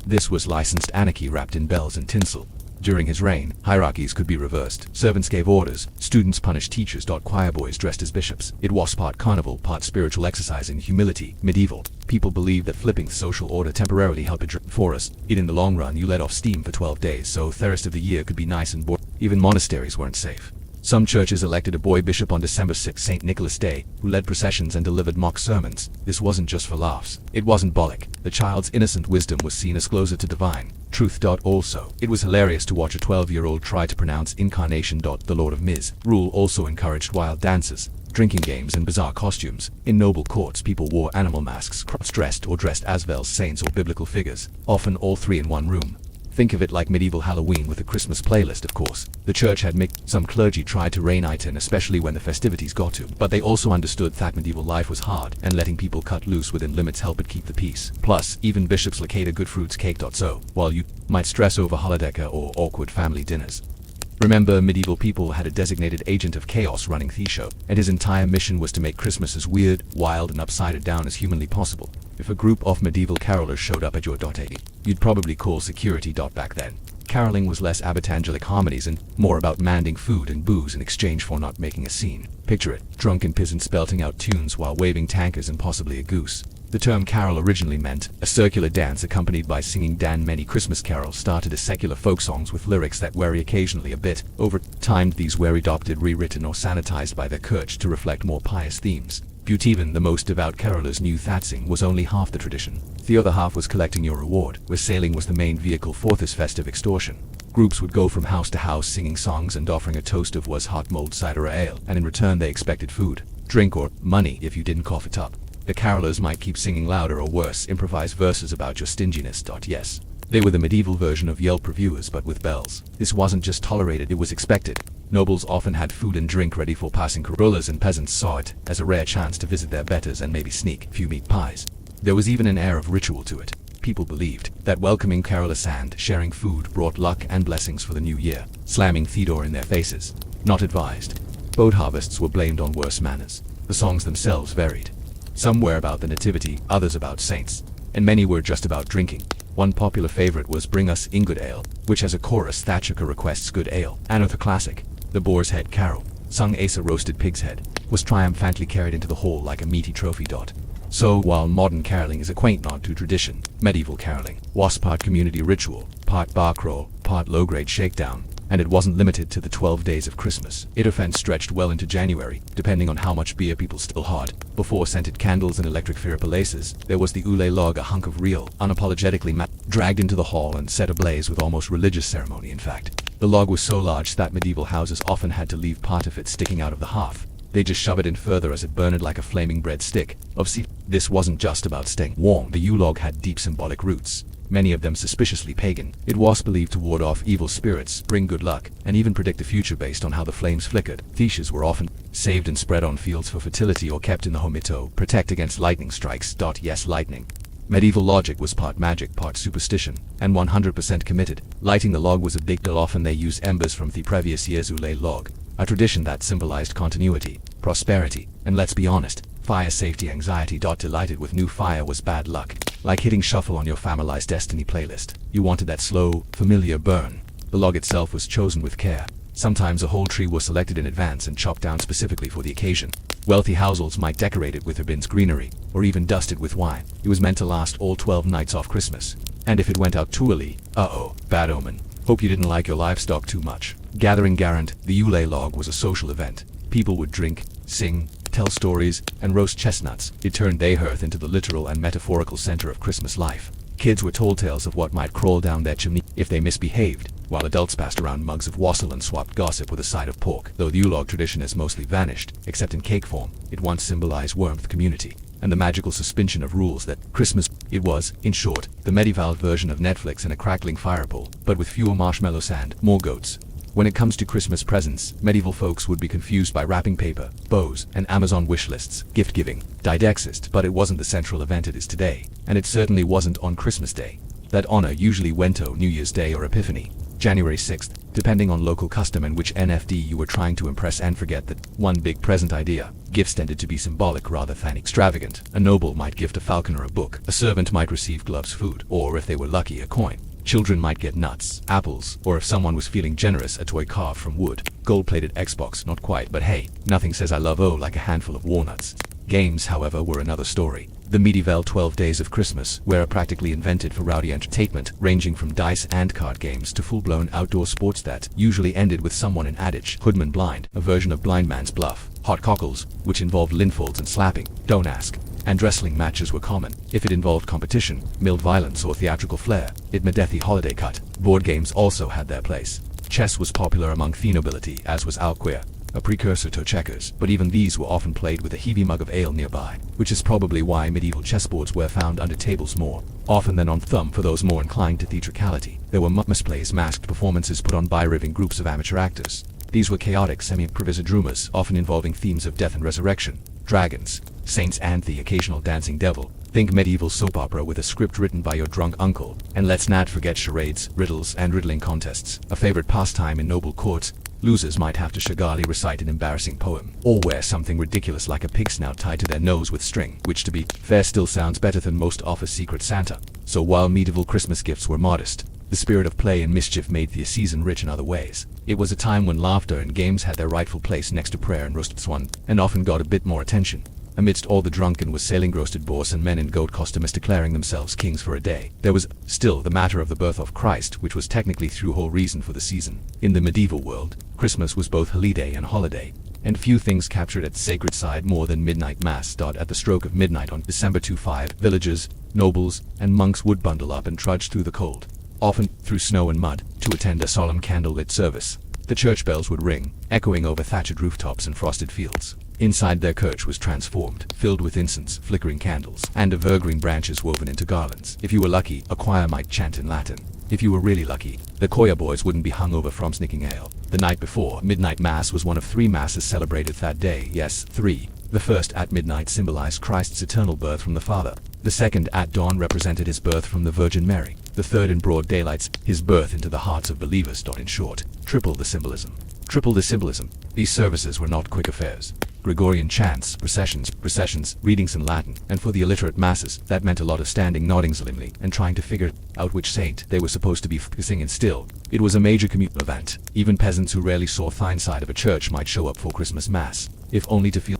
This was licensed anarchy wrapped in bells and tinsel. During his reign, hierarchies could be reversed. Servants gave orders, students punished teachers. Choir boys dressed as bishops. It was part carnival, part spiritual exercise in humility. Medieval people believed that flipping the social order temporarily helped for us. In the long run, you let off steam for 12 days, so the rest of the year could be nice and boring. Even monasteries weren't safe. Some churches elected a boy bishop on December 6, St. Nicholas Day, who led processions and delivered mock sermons. This wasn't just for laughs. It wasn't symbolic. The child's innocent wisdom was seen as closer to divine truth. Also, it was hilarious to watch a 12-year-old try to pronounce incarnation. The Lord of Mis rule also encouraged wild dances, drinking games, and bizarre costumes. In noble courts, people wore animal masks, dressed as Vel's saints or biblical figures, often all three in one room. Think of it like medieval Halloween with a Christmas playlist, of course. The church had mixed. Some clergy tried to rein it in, especially when the festivities got to, but they also understood that medieval life was hard, and letting people cut loose within limits helped it keep the peace. Plus, even bishops lacate a good fruits cake. So, while you might stress over holodecker or awkward family dinners, remember, medieval people had a designated agent of chaos running the show, and his entire mission was to make Christmas as weird, wild, and upside down as humanly possible. If a group of medieval carolers showed up at your .80, you'd probably call security. Back then, caroling was less abitangelic harmonies and more about manding food and booze in exchange for not making a scene. Picture it, drunken peasants belting out tunes while waving tankers and possibly a goose. The term carol originally meant a circular dance accompanied by singing. Many Christmas carols started as secular folk songs with lyrics that vary occasionally a bit. Over time, these were adopted, rewritten, or sanitized by their church to reflect more pious themes. Even the most devout carolers knew that sing was only half the tradition. The other half was collecting your reward, where sailing was the main vehicle for this festive extortion. Groups would go from house to house singing songs and offering a toast of was hot mulled cider or ale, and in return they expected food, drink, or money if you didn't cough it up. The carolers might keep singing louder or worse, improvise verses about your stinginess. Yes, they were the medieval version of Yelp reviewers but with bells. This wasn't just tolerated, it was expected. Nobles often had food and drink ready for passing. Rulers and peasants saw it as a rare chance to visit their betters and maybe sneak a few meat pies. There was even an air of ritual to it. People believed that welcoming carolers and sharing food brought luck and blessings for the new year, slamming Theodore in their faces. Not advised. Boat harvests were blamed on worse manners. The songs themselves varied. Some were about the nativity, others about saints, and many were just about drinking. One popular favorite was Bring Us in Good Ale, which has a chorus Thatcher requests good ale. Another classic, The Boar's Head Carol, sung Asa roasted pig's head, was triumphantly carried into the hall like a meaty trophy. So, while modern caroling is a quaint nod to tradition, medieval caroling was part community ritual, part bar crawl, part low-grade shakedown, and it wasn't limited to the 12 days of Christmas. It often stretched well into January, depending on how much beer people still had. Before scented candles and electric fireplaces, there was the Ule log, a hunk of real, unapologetically dragged into the hall and set ablaze with almost religious ceremony. In fact, the log was so large that medieval houses often had to leave part of it sticking out of the hearth. They just shove it in further as it burned like a flaming breadstick. Obviously, this wasn't just about staying warm. The Yule-log had deep symbolic roots, many of them suspiciously pagan. It was believed to ward off evil spirits, bring good luck, and even predict the future based on how the flames flickered. Theses were often saved and spread on fields for fertility or kept in the home to protect against lightning strikes. Yes, lightning. Medieval logic was part magic, part superstition, and 100% committed. Lighting the log was a big deal. Often they used embers from the previous year's Ule log, a tradition that symbolized continuity, prosperity, and let's be honest, fire safety anxiety. Delighted with new fire was bad luck. Like hitting shuffle on your family's Destiny playlist. You wanted that slow, familiar burn. The log itself was chosen with care. Sometimes a whole tree was selected in advance and chopped down specifically for the occasion. Wealthy households might decorate it with ribbons, greenery, or even dust it with wine. It was meant to last all 12 nights off Christmas. And if it went out too early, bad omen. Hope you didn't like your livestock too much. Gathering Garant, the Yule log was a social event. People would drink, sing, tell stories, and roast chestnuts. It turned their hearth into the literal and metaphorical center of Christmas life. Kids were told tales of what might crawl down their chimney if they misbehaved, while adults passed around mugs of wassail and swapped gossip with a side of pork. Though the Yule log tradition has mostly vanished, except in cake form, it once symbolized warmth, community, and the magical suspension of rules that Christmas. It was, in short, the medieval version of Netflix and a crackling fireball, but with fewer marshmallows and more goats. When it comes to Christmas presents, medieval folks would be confused by wrapping paper, bows, and Amazon wish lists. Gift giving did exist, but it wasn't the central event it is today, and it certainly wasn't on Christmas Day. That honor usually went on New Year's Day or Epiphany, January 6th, depending on local custom and which NFD you were trying to impress. And forget that one big present idea. Gifts tended to be symbolic rather than extravagant. A noble might gift a falconer a book, a servant might receive gloves, food, or if they were lucky, a coin. Children might get nuts, apples, or if someone was feeling generous, a toy carved from wood. Gold-plated Xbox, not quite, but hey, nothing says I love like a handful of walnuts. Games, however, were another story. The medieval 12 Days of Christmas were practically invented for rowdy entertainment, ranging from dice and card games to full-blown outdoor sports that usually ended with someone in adage, hoodman blind, a version of blind man's bluff. Hot cockles, which involved linfolds and slapping, don't ask. And wrestling matches were common. If it involved competition, mild violence, or theatrical flair, it made deathy holiday cut. Board games also had their place. Chess was popular among the nobility, as was alqueer, a precursor to checkers, but even these were often played with a heavy mug of ale nearby, which is probably why medieval chessboards were found under tables more often than on thumb for those more inclined to theatricality. There were misplays, masked performances put on by raving groups of amateur actors. These were chaotic semi-improvised dramas, often involving themes of death and resurrection, dragons, saints, and the occasional dancing devil. Think medieval soap opera with a script written by your drunk uncle. And let's not forget charades, riddles, and riddling contests, a favorite pastime in noble courts. Losers might have to shagally recite an embarrassing poem, or wear something ridiculous like a pig snout tied to their nose with string, which, to be fair, still sounds better than most offer Secret Santa. So while medieval Christmas gifts were modest, the spirit of play and mischief made the season rich in other ways. It was a time when laughter and games had their rightful place next to prayer and roasted swan, and often got a bit more attention. Amidst all the drunken wassailing roasted boars and men in goat costumes declaring themselves kings for a day, there was still the matter of the birth of Christ, which was technically the whole reason for the season. In the medieval world, Christmas was both holiday and holiday, and few things captured its sacred side more than midnight mass. At the stroke of midnight on December 25, villagers, nobles, and monks would bundle up and trudge through the cold, often through snow and mud, to attend a solemn candlelit service. The church bells would ring, echoing over thatched rooftops and frosted fields. Inside their church was transformed, filled with incense, flickering candles, and evergreen branches woven into garlands. If you were lucky, a choir might chant in Latin. If you were really lucky, the choir boys wouldn't be hungover from sneaking ale. The night before, midnight mass was one of 3 masses celebrated that day. Yes, 3. The first at midnight symbolized Christ's eternal birth from the Father. The second at dawn represented his birth from the Virgin Mary. The third in broad daylights, his birth into the hearts of believers. In short, triple the symbolism. Triple the symbolism. These services were not quick affairs. Gregorian chants, processions, readings in Latin, and for the illiterate masses, that meant a lot of standing, nodding solemnly, and trying to figure out which saint they were supposed to be focusing in. Still, it was a major communal event. Even peasants who rarely saw the inside of a church might show up for Christmas Mass, if only to feel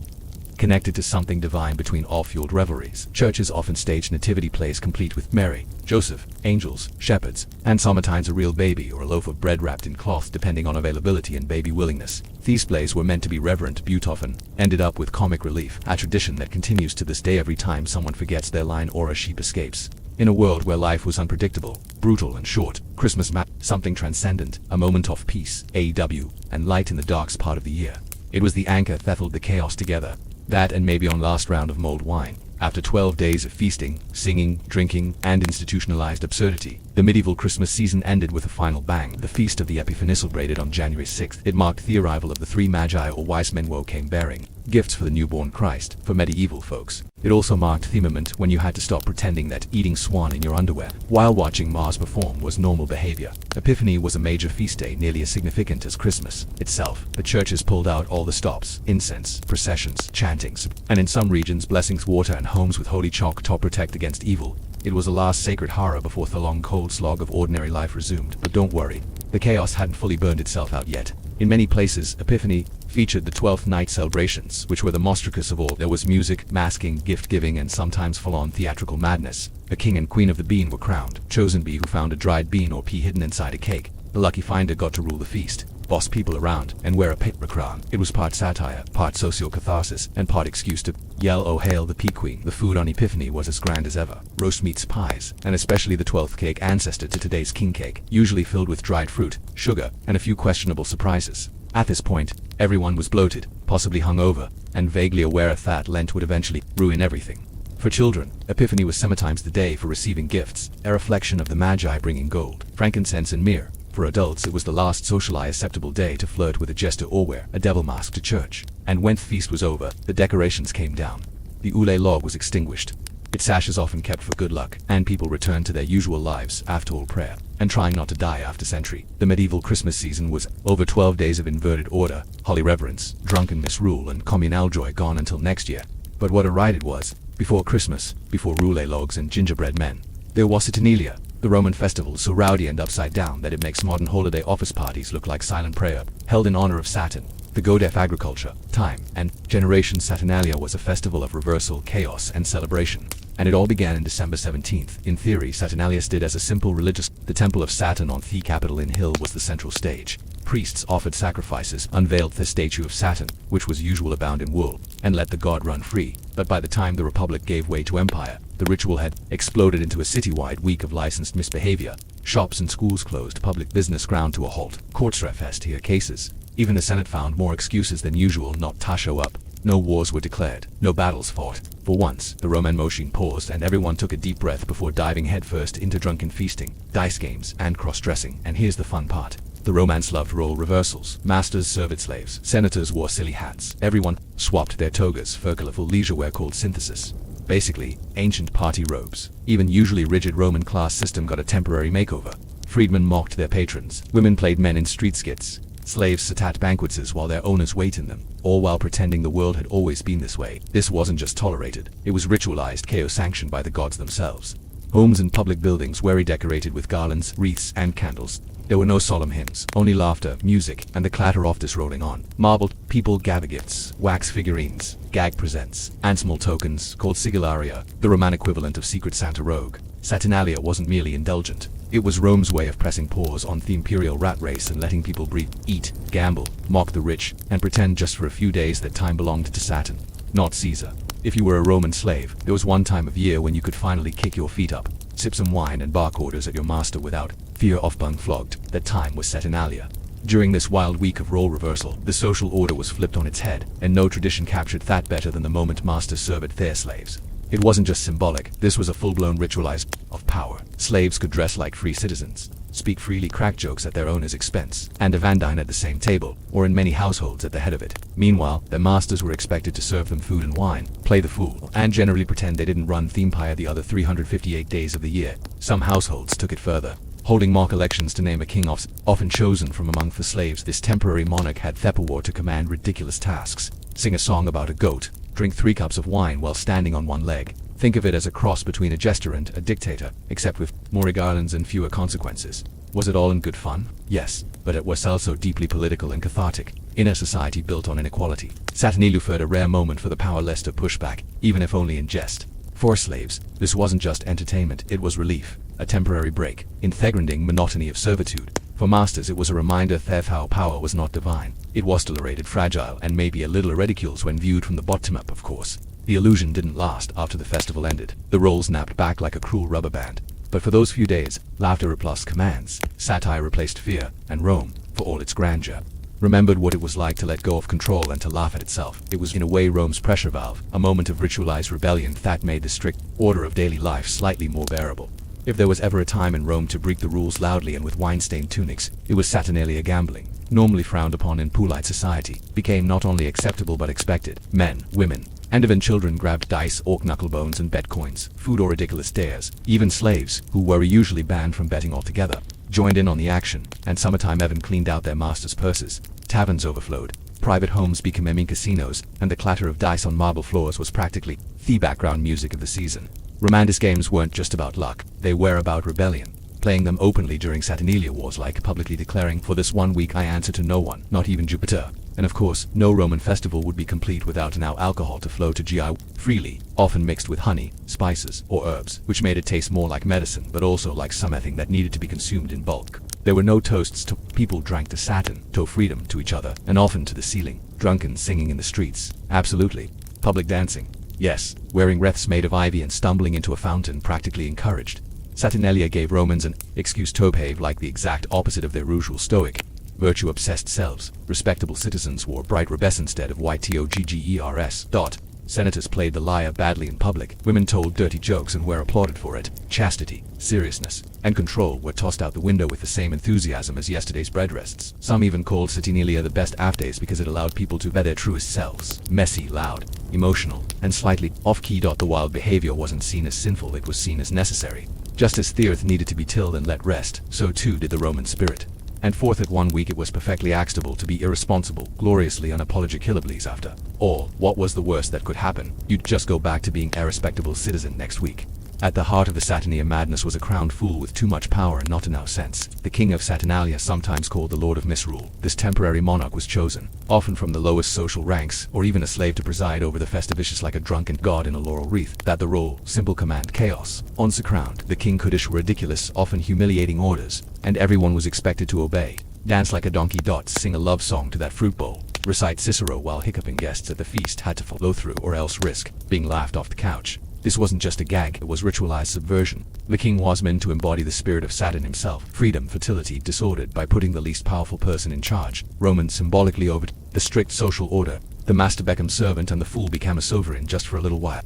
connected to something divine between all-fueled revelries. Churches often staged nativity plays complete with Mary, Joseph, angels, shepherds, and sometimes a real baby or a loaf of bread wrapped in cloth depending on availability and baby willingness. These plays were meant to be reverent, but often ended up with comic relief, a tradition that continues to this day every time someone forgets their line or a sheep escapes. In a world where life was unpredictable, brutal, and short, Christmas meant something transcendent, a moment of peace, and light in the darkest part of the year. It was the anchor that held the chaos together. That and maybe on last round of mulled wine. After 12 days of feasting, singing, drinking, and institutionalized absurdity, the medieval Christmas season ended with a final bang. The Feast of the Epiphany celebrated on January 6th. It marked the arrival of the 3 magi or wise men who came bearing gifts for the newborn Christ. For medieval folks, it also marked the moment when you had to stop pretending that eating swan in your underwear while watching Mars perform was normal behavior. Epiphany was a major feast day, nearly as significant as Christmas itself. The churches pulled out all the stops, incense, processions, chantings, and in some regions blessings, water, and homes with holy chalk to protect against evil. It was a last sacred horror before the long cold slog of ordinary life resumed. But don't worry, the chaos hadn't fully burned itself out yet. In many places, Epiphany featured the 12th night celebrations, which were the most raucous of all. There was music, masking, gift-giving, and sometimes full-on theatrical madness. A king and queen of the bean were crowned. Chosen bee who found a dried bean or pea hidden inside a cake. The lucky finder got to rule the feast, boss people around, and wear a paper crown. It was part satire, part socio-catharsis, and part excuse to yell "Oh hail the pea queen." The food on Epiphany was as grand as ever. Roast meats, pies, and especially the 12th cake, ancestor to today's king cake, usually filled with dried fruit, sugar, and a few questionable surprises. At this point, everyone was bloated, possibly hungover, and vaguely aware that Lent would eventually ruin everything. For children, Epiphany was sometimes the day for receiving gifts, a reflection of the Magi bringing gold, frankincense, and myrrh. For adults, it was the last socially acceptable day to flirt with a jester or wear a devil mask to church. And when the feast was over, the decorations came down. The Ule log was extinguished. Its ashes often kept for good luck, and people returned to their usual lives after all prayer, and trying not to die after century. The medieval Christmas season was over 12 days of inverted order, holy reverence, drunken misrule, and communal joy gone until next year. But what a ride it was! Before Christmas, before roulette logs and gingerbread men, there was Saturnalia, the Roman festival so rowdy and upside down that it makes modern holiday office parties look like silent prayer, held in honor of Saturn. The goad of agriculture, time, and generation. Saturnalia was a festival of reversal, chaos, and celebration. And it all began in December 17th. In theory, Saturnalia stood as a simple religious. The temple of Saturn on the Capitol Hill was the central stage. Priests offered sacrifices, unveiled the statue of Saturn, which was usually bound in wool, and let the god run free. But by the time the Republic gave way to empire, the ritual had exploded into a citywide week of licensed misbehavior. Shops and schools closed, public business ground to a halt, courts refused to hear cases. Even the Senate found more excuses than usual not to show up. No wars were declared, no battles fought. For once, the Roman machine paused and everyone took a deep breath before diving headfirst into drunken feasting, dice games, and cross-dressing. And here's the fun part. The Romans loved role reversals. Masters served slaves. Senators wore silly hats. Everyone swapped their togas for colorful leisure wear called synthesis. Basically, ancient party robes. Even usually rigid Roman class system got a temporary makeover. Freedmen mocked their patrons. Women played men in street skits. Slaves sat at banquets while their owners waited in them, all while pretending the world had always been this way. This wasn't just tolerated, it was ritualized chaos sanctioned by the gods themselves. Homes and public buildings were redecorated with garlands, wreaths, and candles. There were no solemn hymns, only laughter, music, and the clatter of this rolling on. Marbled people gather gifts, wax figurines, gag presents, and small tokens called sigillaria, the Roman equivalent of Secret Santa rogue. Saturnalia wasn't merely indulgent. It was Rome's way of pressing pause on the imperial rat race and letting people breathe, eat, gamble, mock the rich, and pretend just for a few days that time belonged to Saturn, not Caesar. If you were a Roman slave, there was one time of year when you could finally kick your feet up, sip some wine and bark orders at your master without fear of being flogged. That time was Saturnalia. During this wild week of role reversal, the social order was flipped on its head, and no tradition captured that better than the moment masters served their slaves. It wasn't just symbolic, this was a full-blown ritualized of power. Slaves could dress like free citizens, speak freely, crack jokes at their owner's expense, and even dine at the same table, or in many households at the head of it. Meanwhile, their masters were expected to serve them food and wine, play the fool, and generally pretend they didn't run the empire the other 358 days of the year. Some households took it further, holding mock elections to name a king often chosen from among the slaves. This temporary monarch had the power to command ridiculous tasks, sing a song about a goat, drink 3 cups of wine while standing on one leg. Think of it as a cross between a jester and a dictator, except with more garlands and fewer consequences. Was it all in good fun? Yes, but it was also deeply political and cathartic, in a society built on inequality. Saturnalia offered a rare moment for the powerless to push back, even if only in jest. For slaves, this wasn't just entertainment, it was relief, a temporary break, in the grinding monotony of servitude. For masters, it was a reminder that how power was not divine. It was tolerated, fragile, and maybe a little ridiculed when viewed from the bottom up, of course. The illusion didn't last after the festival ended. The roles snapped back like a cruel rubber band. But for those few days, laughter replaced commands, satire replaced fear, and Rome, for all its grandeur, remembered what it was like to let go of control and to laugh at itself. It was in a way Rome's pressure valve, a moment of ritualized rebellion that made the strict order of daily life slightly more bearable. If there was ever a time in Rome to break the rules loudly and with wine-stained tunics, it was Saturnalia. Gambling, normally frowned upon in polite society, became not only acceptable but expected. Men, women, and even children grabbed dice, orc knucklebones, and bet coins, food or ridiculous dares. Even slaves, who were usually banned from betting altogether, joined in on the action, and summertime even cleaned out their masters' purses. Taverns overflowed, private homes became casinos, and the clatter of dice on marble floors was practically the background music of the season. Romantic games weren't just about luck, they were about rebellion. playing them openly during Saturnalia wars, like publicly declaring, "For this 1 week I answer to no one, not even Jupiter." And of course, no Roman festival would be complete without now alcohol to flow to GI freely, often mixed with honey, spices, or herbs, which made it taste more like medicine, but also like something that needed to be consumed in bulk. There were no toasts to people drank to Saturn, to freedom, to each other, and often to the ceiling. Drunken singing in the streets. Absolutely. Public dancing. Yes, wearing wreaths made of ivy and stumbling into a fountain practically encouraged. Saturnalia gave Romans an excuse to behave like the exact opposite of their usual stoic, virtue-obsessed selves. Respectable citizens wore bright rubes instead of white toggers. Senators played the lyre badly in public. Women told dirty jokes and were applauded for it. Chastity, seriousness, and control were tossed out the window with the same enthusiasm as yesterday's bread rests. Some even called Saturnalia the best afdays because it allowed people to be their truest selves. Messy, loud, emotional, and slightly off-key. The wild behavior wasn't seen as sinful, it was seen as necessary. Just as the earth needed to be tilled and let rest, so too did the Roman spirit. And fourth, at 1 week it was perfectly acceptable to be irresponsible, gloriously unapologetic. After all, what was the worst that could happen? You'd just go back to being a respectable citizen next week. At the heart of the Saturnalia madness was a crowned fool with too much power and not enough sense. The king of Saturnalia, sometimes called the Lord of Misrule, this temporary monarch was chosen, often from the lowest social ranks, or even a slave to preside over the festivitious like a drunken god in a laurel wreath. That the role, simple command, chaos. Once crowned, the king could issue ridiculous, often humiliating orders, and everyone was expected to obey. Dance like a donkey. Sing a love song to that fruit bowl. Recite Cicero while hiccuping. Guests at the feast had to follow through or else risk being laughed off the couch. This wasn't just a gag, it was ritualized subversion. The king was meant to embody the spirit of Saturn himself, freedom, fertility, disordered by putting the least powerful person in charge. Romans symbolically over the strict social order. The master became servant and the fool became a sovereign just for a little while.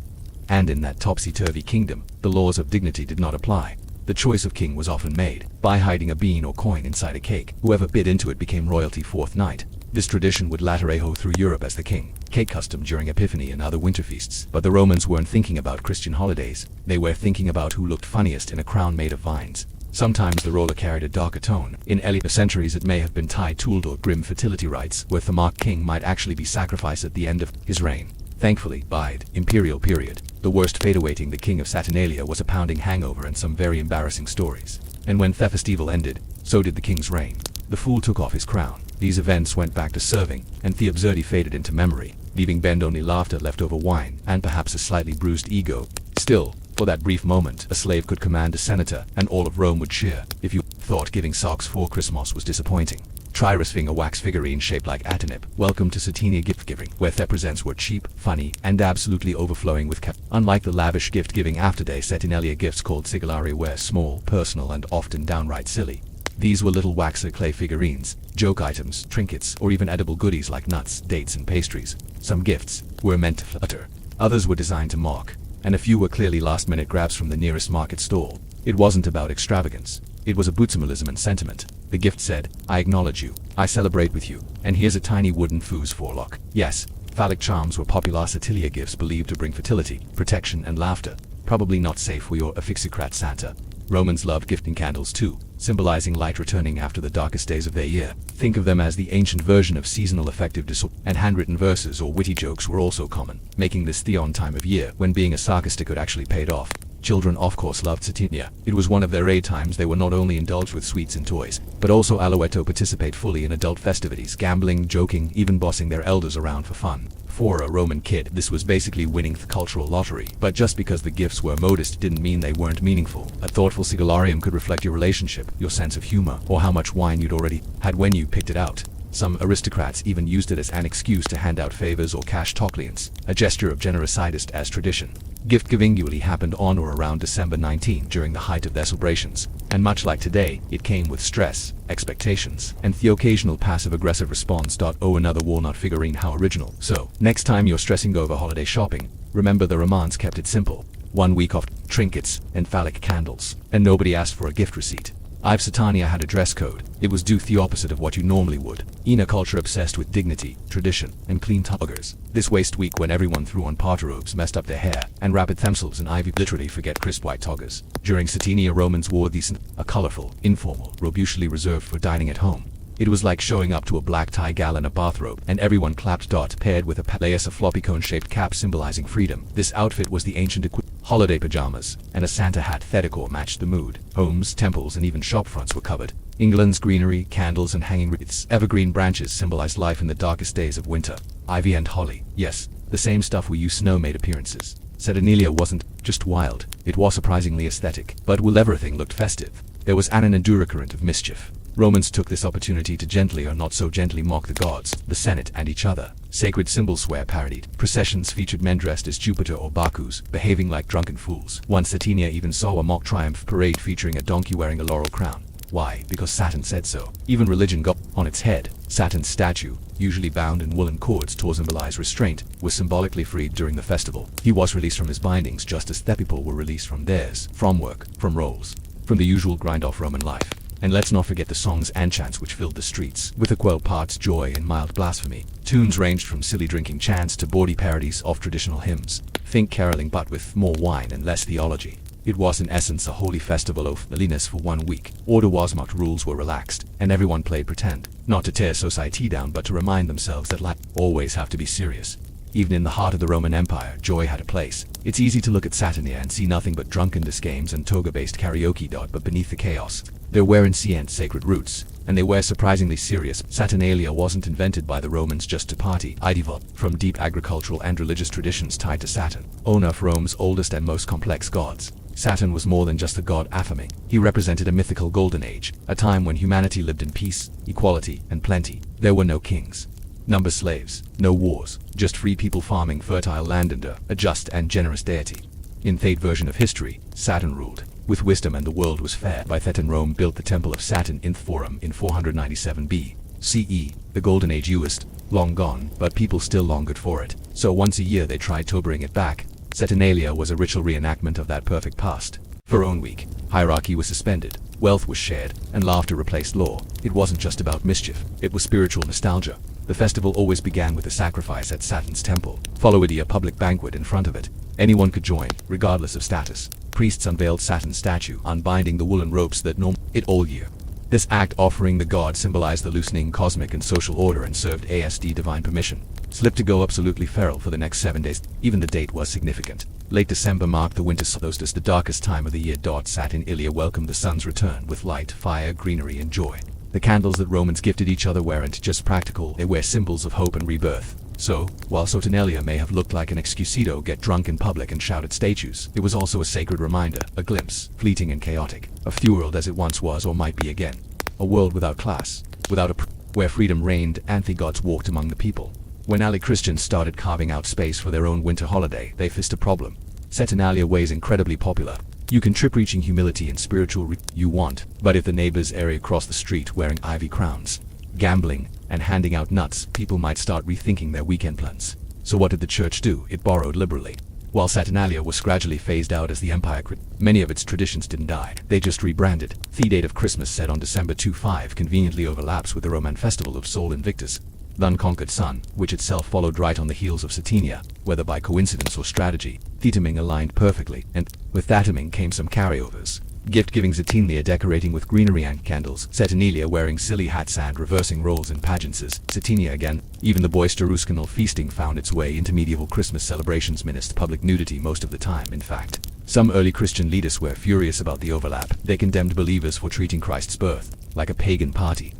And in that topsy-turvy kingdom, the laws of dignity did not apply. The choice of king was often made by hiding a bean or coin inside a cake. Whoever bit into it became royalty fourth night. This tradition would latter echo through Europe as the king cake custom during Epiphany and other winter feasts. But the Romans weren't thinking about Christian holidays. They were thinking about who looked funniest in a crown made of vines. Sometimes the roller carried a darker tone. In earlier centuries it may have been tie-tooled or grim fertility rites, where the mock king might actually be sacrificed at the end of his reign. Thankfully, by the imperial period, the worst fate awaiting the king of Saturnalia was a pounding hangover and some very embarrassing stories. And when the festival ended, so did the king's reign. The fool took off his crown. These events went back to serving, and the absurdity faded into memory, leaving behind only laughter, leftover wine, and perhaps a slightly bruised ego. Still, for that brief moment, a slave could command a senator, and all of Rome would cheer. If you thought giving socks for Christmas was disappointing, try receiving a wax figurine shaped like a turnip. Welcome to Saturnalia gift-giving, where the presents were cheap, funny, and absolutely overflowing with Unlike the lavish gift-giving after-day Saturnalia gifts called sigillari were small, personal, and often downright silly. These were little wax or clay figurines, joke items, trinkets, or even edible goodies like nuts, dates, and pastries. Some gifts were meant to flatter, others were designed to mock, and a few were clearly last-minute grabs from the nearest market stall. It wasn't about extravagance. It was about symbolism and sentiment. The gift said, "I acknowledge you, I celebrate with you, and here's a tiny wooden foos forelock." Yes, phallic charms were popular Saturnalia gifts believed to bring fertility, protection, and laughter. Probably not safe for your aphixicrat Santa. Romans loved gifting candles too, symbolizing light returning after the darkest days of their year. Think of them as the ancient version of seasonal affective disorder, and handwritten verses or witty jokes were also common, making this the on time of year when being a sarcastic could actually paid off. Children of course loved Saturnalia. It was one of their rare times they were not only indulged with sweets and toys, but also allowed to participate fully in adult festivities, gambling, joking, even bossing their elders around for fun. For a Roman kid, this was basically winning the cultural lottery. But just because the gifts were modest didn't mean they weren't meaningful. A thoughtful sigillarium could reflect your relationship, your sense of humor, or how much wine you'd already had when you picked it out. Some aristocrats even used it as an excuse to hand out favors or cash toklians, a gesture of generosity as tradition. Gift-giving usually happened on or around December 19 during the height of their celebrations, and much like today, it came with stress, expectations, and the occasional passive-aggressive response. Oh, another walnut figurine, how original. So, next time you're stressing over holiday shopping, remember the Romans kept it simple. 1 week of trinkets and phallic candles, and nobody asked for a gift receipt. Saturnalia had a dress code. It was do the opposite of what you normally would. In a culture obsessed with dignity, tradition, and clean toggers, this waste week when everyone threw on party robes, messed up their hair, and wrapped themselves in ivy, literally forget crisp white toggers. During Saturnalia, Romans wore these, a colorful, informal robe usually reserved for dining at home. It was like showing up to a black tie gala in a bathrobe, and everyone clapped. Paired with a paillasse, a floppy cone-shaped cap symbolizing freedom. This outfit was the ancient equivalent holiday pajamas, and a Santa hat. The decor matched the mood. Homes, temples, and even shopfronts were covered. England's greenery, candles, and hanging wreaths. Evergreen branches symbolized life in the darkest days of winter. Ivy and holly. Yes, the same stuff we use. Snow made appearances. Saturnalia wasn't just wild, it was surprisingly aesthetic. But while everything looked festive, there was an undercurrent of mischief. Romans took this opportunity to gently or not so gently mock the gods, the Senate, and each other. Sacred symbols were parodied. Processions featured men dressed as Jupiter or Bacchus, behaving like drunken fools. One Saturnia even saw a mock triumph parade featuring a donkey wearing a laurel crown. Why? Because Saturn said so. Even religion got on its head. Saturn's statue, usually bound in woolen cords to symbolize restraint, was symbolically freed during the festival. He was released from his bindings just as the people were released from theirs, from work, from roles, from the usual grind of Roman life. And let's not forget the songs and chants which filled the streets, with equal parts joy and mild blasphemy. Tunes ranged from silly drinking chants to bawdy parodies of traditional hymns. Think caroling but with more wine and less theology. It was in essence a holy festival of holiness for 1 week. Order was mocked, rules were relaxed, and everyone played pretend. Not to tear society down but to remind themselves that life always have to be serious. Even in the heart of the Roman Empire, joy had a place. It's easy to look at Saturnia and see nothing but drunkenness games and toga-based karaoke. But beneath the chaos, there were ancient sacred roots, and they were surprisingly serious. Saturnalia wasn't invented by the Romans just to party. It evolved from deep agricultural and religious traditions tied to Saturn, owner of Rome's oldest and most complex gods. Saturn was more than just a god affirming. He represented a mythical golden age, a time when humanity lived in peace, equality, and plenty. There were no kings, number slaves, no wars, just free people farming fertile land under a just and generous deity. In Thade version of history, Saturn ruled with wisdom and the world was fair. By Thetan, Rome built the temple of Saturn in the Forum in 497 BCE. The golden age was long gone, but people still longed for it. So once a year they tried to bring it back. Saturnalia was a ritual reenactment of that perfect past. For own week, hierarchy was suspended, wealth was shared, and laughter replaced law. It wasn't just about mischief, it was spiritual nostalgia. The festival always began with a sacrifice at Saturn's temple, followed by a public banquet in front of it. Anyone could join, regardless of status. Priests unveiled Saturn's statue, unbinding the woolen ropes that normed it all year. This act offering the god symbolized the loosening cosmic and social order and served as divine permission. Slipped to go absolutely feral for the next 7 days. Even the date was significant. Late December marked the winter solstice, the darkest time of the year. Saturnalia welcomed the sun's return with light, fire, greenery, and joy. The candles that Romans gifted each other weren't just practical, they were symbols of hope and rebirth. So, while Saturnalia may have looked like an excusito get drunk in public and shout at statues, it was also a sacred reminder, a glimpse, fleeting and chaotic, of the world as it once was or might be again. A world without class, without where freedom reigned and the gods walked among the people. When early Christians started carving out space for their own winter holiday, they faced a problem. Saturnalia was incredibly popular. You can trip reaching humility and spiritual you want, but if the neighbors area across the street wearing ivy crowns, gambling, and handing out nuts, people might start rethinking their weekend plans. So what did the church do? It borrowed liberally. While Saturnalia was gradually phased out as the empire grew, many of its traditions didn't die. They just rebranded. The date of Christmas, set on December 25, conveniently overlaps with the Roman festival of Sol Invictus, the unconquered sun, which itself followed right on the heels of Saturnia, whether by coincidence or strategy. The timing aligned perfectly, and with that timing came some carryovers. Gift-giving Saturnalia decorating with greenery and candles, Saturnalia wearing silly hats and reversing roles in pageants, Saturnia again. Even the boisterous canal feasting found its way into medieval Christmas celebrations minused public nudity most of the time. In fact, some early Christian leaders were furious about the overlap. They condemned believers for treating Christ's birth like a pagan party.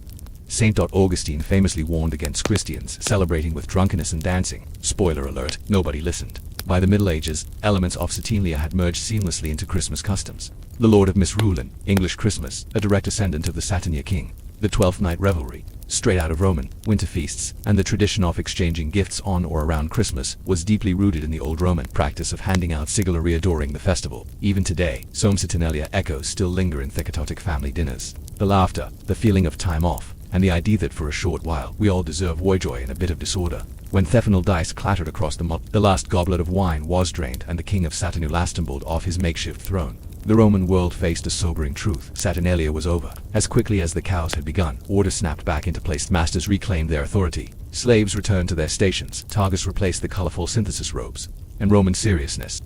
St. Augustine famously warned against Christians celebrating with drunkenness and dancing. Spoiler alert, nobody listened. By the Middle Ages, elements of Saturnalia had merged seamlessly into Christmas customs. The Lord of Misrule, English Christmas, a direct descendant of the Saturnia king. The Twelfth Night Revelry, straight out of Roman winter feasts, and the tradition of exchanging gifts on or around Christmas was deeply rooted in the old Roman practice of handing out sigillary during the festival. Even today, some Saturnalia echoes still linger in thick family dinners. The laughter, the feeling of time off, and the idea that for a short while we all deserve joy and a bit of disorder. When Thephanal dice clattered across the last goblet of wine was drained and the king of Saturnalia stumbled off his makeshift throne. The Roman world faced a sobering truth. Saturnalia was over. As quickly as the chaos had begun, order snapped back into place. Masters reclaimed their authority. Slaves returned to their stations. Targus replaced the colorful synthesis robes. And Roman seriousness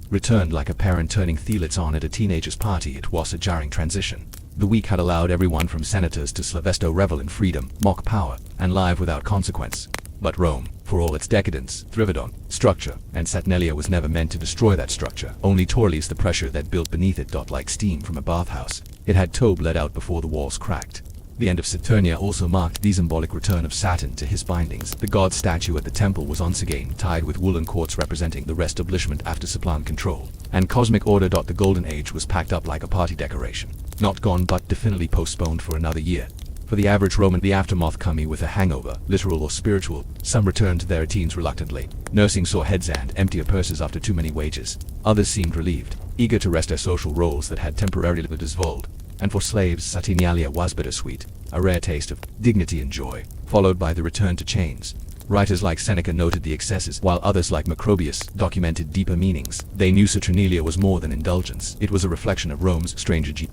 returned like a parent turning the lights on at a teenager's party. It was a jarring transition. The week had allowed everyone from senators to Sylvesto revel in freedom, mock power, and live without consequence. But Rome, for all its decadence, thrived on structure, and Saturnalia was never meant to destroy that structure, only to release the pressure that built beneath it. Like steam from a bathhouse, it had to be let out before the walls cracked. The end of Saturnia also marked the symbolic return of Saturn to his bindings. The god statue at the temple was once again tied with woolen cords representing the establishment after supplant control, and cosmic order. The golden age was packed up like a party decoration. Not gone, but definitely postponed for another year. For the average Roman, the aftermath coming with a hangover, literal or spiritual. Some returned to their routines reluctantly, nursing sore heads and emptier purses after too many wages. Others seemed relieved, eager to rest their social roles that had temporarily dissolved. And for slaves, Saturnalia was bittersweet, a rare taste of dignity and joy, followed by the return to chains. Writers like Seneca noted the excesses, while others like Macrobius documented deeper meanings. They knew Saturnalia was more than indulgence. It was a reflection of Rome's strange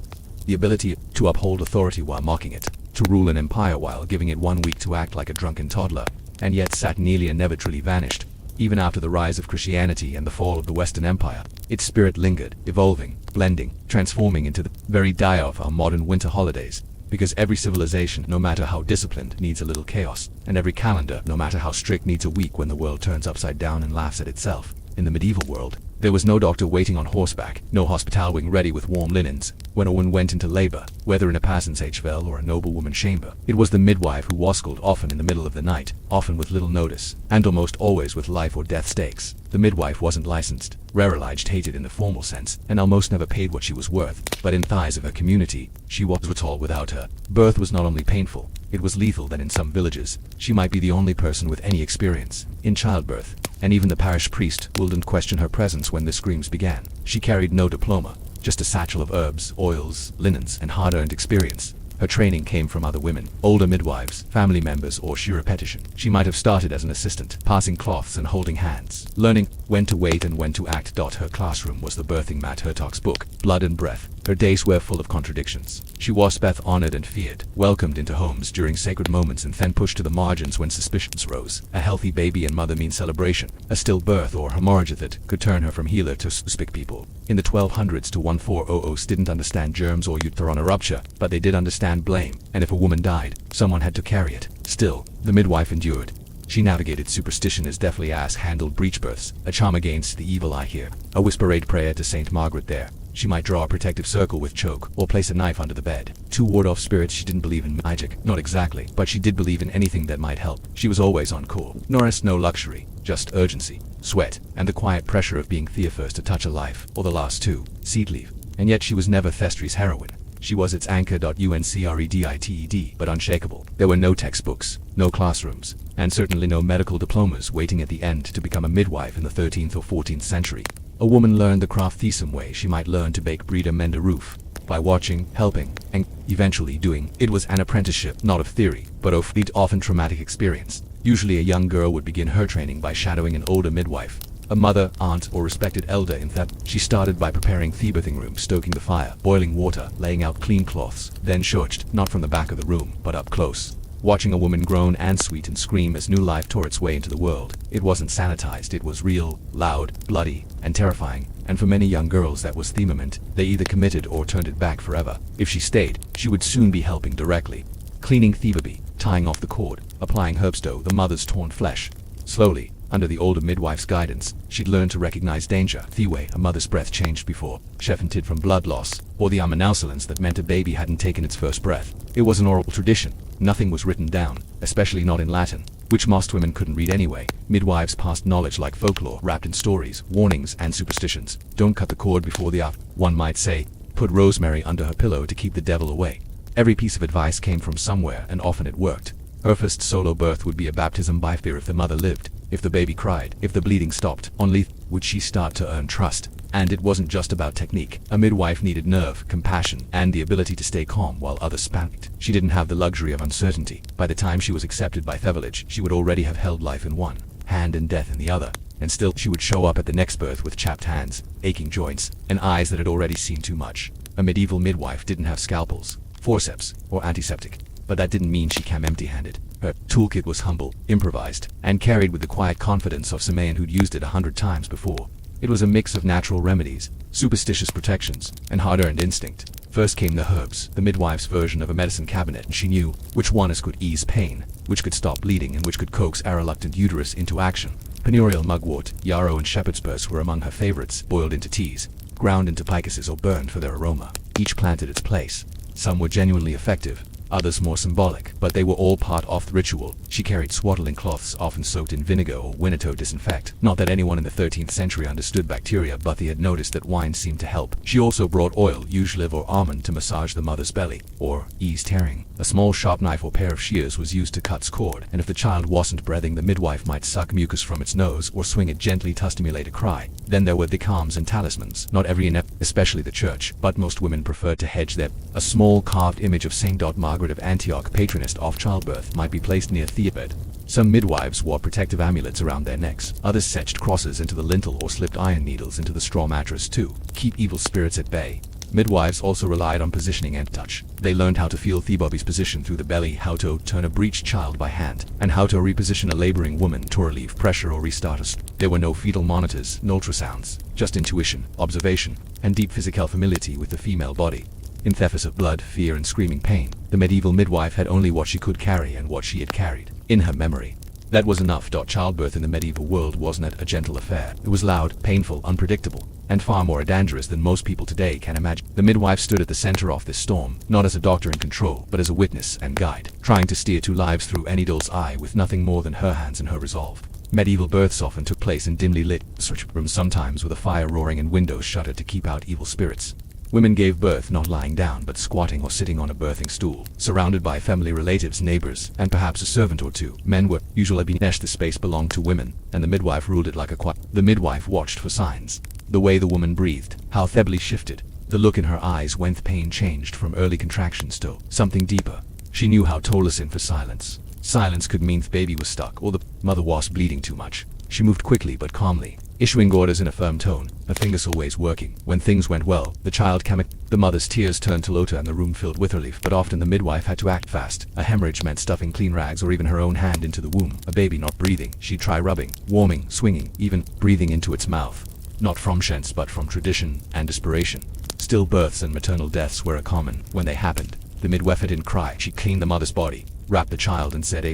the ability to uphold authority while mocking it, to rule an empire while giving it 1 week to act like a drunken toddler. And yet Saturnalia never truly vanished. Even after the rise of Christianity and the fall of the Western Empire, its spirit lingered, evolving, blending, transforming into the very die of our modern winter holidays. Because every civilization, no matter how disciplined, needs a little chaos, and every calendar, no matter how strict, needs a week when the world turns upside down and laughs at itself. In the medieval world, there was no doctor waiting on horseback, no hospital wing ready with warm linens. When a woman went into labor, whether in a peasant's HVL or a noblewoman's chamber, it was the midwife who wascalled, often in the middle of the night, often with little notice, and almost always with life or death stakes. The midwife wasn't licensed, religed, hated in the formal sense, and almost never paid what she was worth, but in the eyes of her community, she was all without her. Birth was not only painful, it was lethal. That in some villages, she might be the only person with any experience in childbirth, and even the parish priest wouldn't question her presence when the screams began. She carried no diploma, just a satchel of herbs, oils, linens, and hard-earned experience. Her training came from other women, older midwives, family members, or sheer repetition. She might have started as an assistant, passing cloths and holding hands, learning when to wait and when to act. Her classroom was the birthing mat. Hertog's book, Blood and Breath. Her days were full of contradictions. She was both honored and feared, welcomed into homes during sacred moments and then pushed to the margins when suspicions rose. A healthy baby and mother mean celebration. A stillbirth or hemorrhage that could turn her from healer to suspect. People in the 1200s to 1400s didn't understand germs or uterine rupture, but they did understand blame, and if a woman died, someone had to carry it. Still, the midwife endured. She navigated superstition as deftly as handled breech births, a charm against the evil eye here, a whispered prayer to Saint Margaret there. She might draw a protective circle with choke, or place a knife under the bed, to ward off spirits. She didn't believe in magic, not exactly, but she did believe in anything that might help. She was always on call. No luxury, just urgency, sweat, and the quiet pressure of being the first to touch a life, or the last to seed leave. And yet she was never Thestri's heroine. She was its anchor. Uncredeted, but unshakable. There were no textbooks, no classrooms, and certainly no medical diplomas waiting at the end to become a midwife in the 13th or 14th century. A woman learned the craft the same way she might learn to bake bread or mend a roof, by watching, helping, and eventually doing. It was an apprenticeship, not of theory, but of often traumatic experience. Usually a young girl would begin her training by shadowing an older midwife, a mother, aunt, or respected elder in that. She started by preparing the birthing room, stoking the fire, boiling water, laying out clean cloths, then shushed, not from the back of the room, but up close, watching a woman groan and sweet and scream as new life tore its way into the world. It wasn't sanitized, it was real, loud, bloody, and terrifying, and for many young girls that was the moment. They either committed or turned it back forever. If she stayed, she would soon be helping directly, cleaning the baby, tying off the cord, applying herbs to the mother's torn flesh. Slowly, under the older midwife's guidance, she'd learn to recognize danger, the way a mother's breath changed before she fainted from blood loss, or the announcements that meant a baby hadn't taken its first breath. It was an oral tradition. Nothing was written down, especially not in Latin, which most women couldn't read anyway. Midwives passed knowledge like folklore, wrapped in stories, warnings, and superstitions. Don't cut the cord before the hour, one might say. Put rosemary under her pillow to keep the devil away. Every piece of advice came from somewhere, and often it worked. Her first solo birth would be a baptism by fear if the mother lived, if the baby cried, if the bleeding stopped. Only would she start to earn trust. And it wasn't just about technique. A midwife needed nerve, compassion, and the ability to stay calm while others panicked. She didn't have the luxury of uncertainty. By the time she was accepted by the village, she would already have held life in one hand and death in the other. And still, she would show up at the next birth with chapped hands, aching joints, and eyes that had already seen too much. A medieval midwife didn't have scalpels, forceps, or antiseptic. But that didn't mean she came empty-handed. Her toolkit was humble, improvised, and carried with the quiet confidence of some man who'd used it 100 times before. It was a mix of natural remedies, superstitious protections, and hard-earned instinct. First came the herbs, the midwife's version of a medicine cabinet, and she knew which ones could ease pain, which could stop bleeding, and which could coax a reluctant uterus into action. Penurial mugwort, yarrow and shepherd's purse were among her favorites, boiled into teas, ground into picuses or burned for their aroma. Each planted its place. Some were genuinely effective, others more symbolic, but they were all part of the ritual. She carried swaddling cloths often soaked in vinegar or Winnetou disinfect. Not that anyone in the 13th century understood bacteria, but they had noticed that wine seemed to help. She also brought oil, usually live or almond, to massage the mother's belly, or ease tearing. A small sharp knife or pair of shears was used to cut cord, and if the child wasn't breathing, the midwife might suck mucus from its nose or swing it gently to stimulate a cry. Then there were the charms and talismans. Not every especially the church, but most women preferred to hedge their. A small carved image of Saint Margaret of Antioch, patroness of childbirth, might be placed near the bed. Some midwives wore protective amulets around their necks. Others etched crosses into the lintel or slipped iron needles into the straw mattress to keep evil spirits at bay. Midwives also relied on positioning and touch. They learned how to feel the baby's position through the belly, how to turn a breeched child by hand, and how to reposition a laboring woman to relieve pressure or restart us. There were no fetal monitors, no ultrasounds, just intuition, observation, and deep physical familiarity with the female body. In thefts of blood, fear, and screaming pain, the medieval midwife had only what she could carry and what she had carried in her memory. That was enough. Childbirth in the medieval world wasn't a gentle affair. It was loud, painful, unpredictable, and far more dangerous than most people today can imagine. The midwife stood at the center of this storm, not as a doctor in control, but as a witness and guide, trying to steer two lives through any doll's eye with nothing more than her hands and her resolve. Medieval births often took place in dimly lit search rooms, sometimes with a fire roaring and windows shuttered to keep out evil spirits. Women gave birth not lying down but squatting or sitting on a birthing stool, surrounded by family relatives, neighbors, and perhaps a servant or two. Men were usually beneath. The space belonged to women, and the midwife ruled it like a quiet. The midwife watched for signs. The way the woman breathed, how the belly shifted, the look in her eyes when the pain changed from early contractions to something deeper. She knew how to listen for silence. Silence could mean the baby was stuck or the mother was bleeding too much. She moved quickly but calmly, issuing orders in a firm tone, her fingers always working. When things went well, the child came. The mother's tears turned to laughter and the room filled with relief, but often the midwife had to act fast. A hemorrhage meant stuffing clean rags or even her own hand into the womb. A baby not breathing, she'd try rubbing, warming, swinging, even breathing into its mouth. Not from chance but from tradition and desperation. Stillbirths and maternal deaths were common. When they happened, the midwife didn't cry. She cleaned the mother's body, wrapped the child, and said,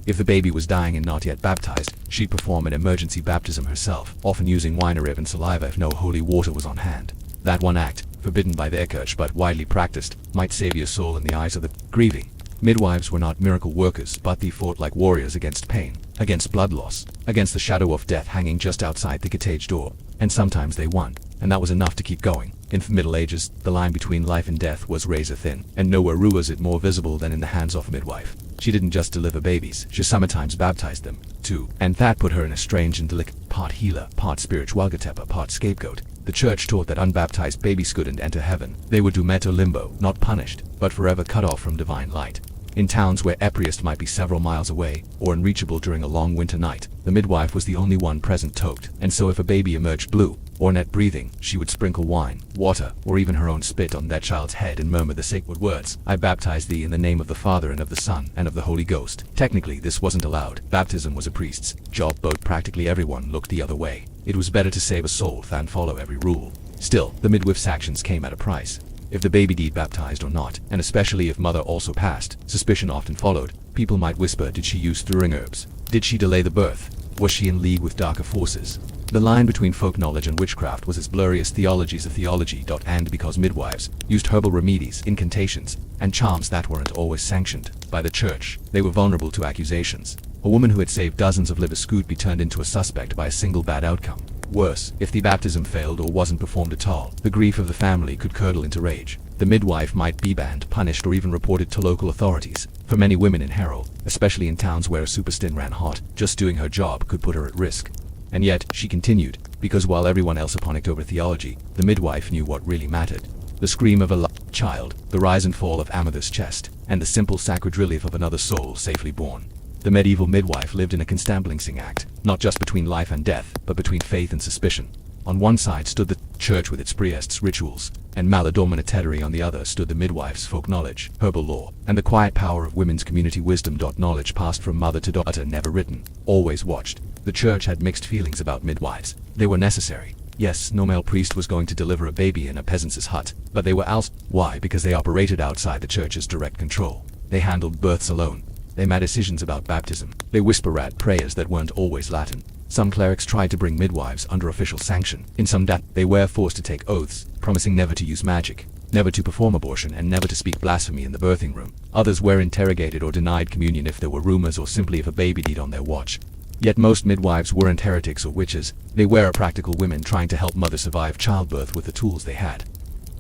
if the baby was dying and not yet baptized, she'd perform an emergency baptism herself, often using wine or even saliva if no holy water was on hand. That one act, forbidden by the church but widely practiced, might save your soul in the eyes of the grieving. Midwives were not miracle workers, but they fought like warriors against pain, against blood loss, against the shadow of death hanging just outside the cottage door. And sometimes they won, and that was enough to keep going. In the Middle Ages, the line between life and death was razor thin, and nowhere was it more visible than in the hands of a midwife. She didn't just deliver babies, she sometimes baptized them, too. And that put her in a strange and delicate part healer, part spiritual gatekeeper, part scapegoat. The church taught that unbaptized babies couldn't enter heaven. They were doomed to limbo, not punished, but forever cut off from divine light. In towns where a priest might be several miles away, or unreachable during a long winter night, the midwife was the only one present toked, and so if a baby emerged blue, or not breathing, she would sprinkle wine, water, or even her own spit on that child's head and murmur the sacred words, I baptize thee in the name of the Father and of the Son and of the Holy Ghost. Technically this wasn't allowed. Baptism was a priest's job, but practically everyone looked the other way. It was better to save a soul than follow every rule. Still, the midwife's actions came at a price. If the baby did baptized or not, and especially if mother also passed, suspicion often followed. People might whisper, did she use throwing herbs? Did she delay the birth? Was she in league with darker forces? The line between folk knowledge and witchcraft was as blurry as theology's a theology. And because midwives used herbal remedies, incantations, and charms that weren't always sanctioned by the church, they were vulnerable to accusations. A woman who had saved dozens of livers could be turned into a suspect by a single bad outcome. Worse, if the baptism failed or wasn't performed at all, the grief of the family could curdle into rage. The midwife might be banned, punished, or even reported to local authorities. For many women in Harrow, especially in towns where a superstition ran hot, just doing her job could put her at risk. And yet, she continued, because while everyone else panicked over theology, the midwife knew what really mattered. The scream of a child, the rise and fall of Amethyst's chest, and the simple sacred relief of another soul safely born. The medieval midwife lived in a constant balancing act, not just between life and death, but between faith and suspicion. On one side stood the church with its priests' rituals, and maladominatory on the other stood the midwife's folk knowledge, herbal lore, and the quiet power of women's community wisdom. Knowledge passed from mother to daughter, never written, always watched. The church had mixed feelings about midwives. They were necessary, Yes, no male priest was going to deliver a baby in a peasant's hut, but they were Why? Because they operated outside the church's direct control. They handled births alone. They made decisions about baptism. They whispered prayers that weren't always Latin. Some clerics tried to bring midwives under official sanction. In some they were forced to take oaths, promising never to use magic, never to perform abortion, and never to speak blasphemy in the birthing room. Others were interrogated or denied communion if there were rumors or simply if a baby died on their watch. Yet most midwives weren't heretics or witches. They were practical women trying to help mothers survive childbirth with the tools they had.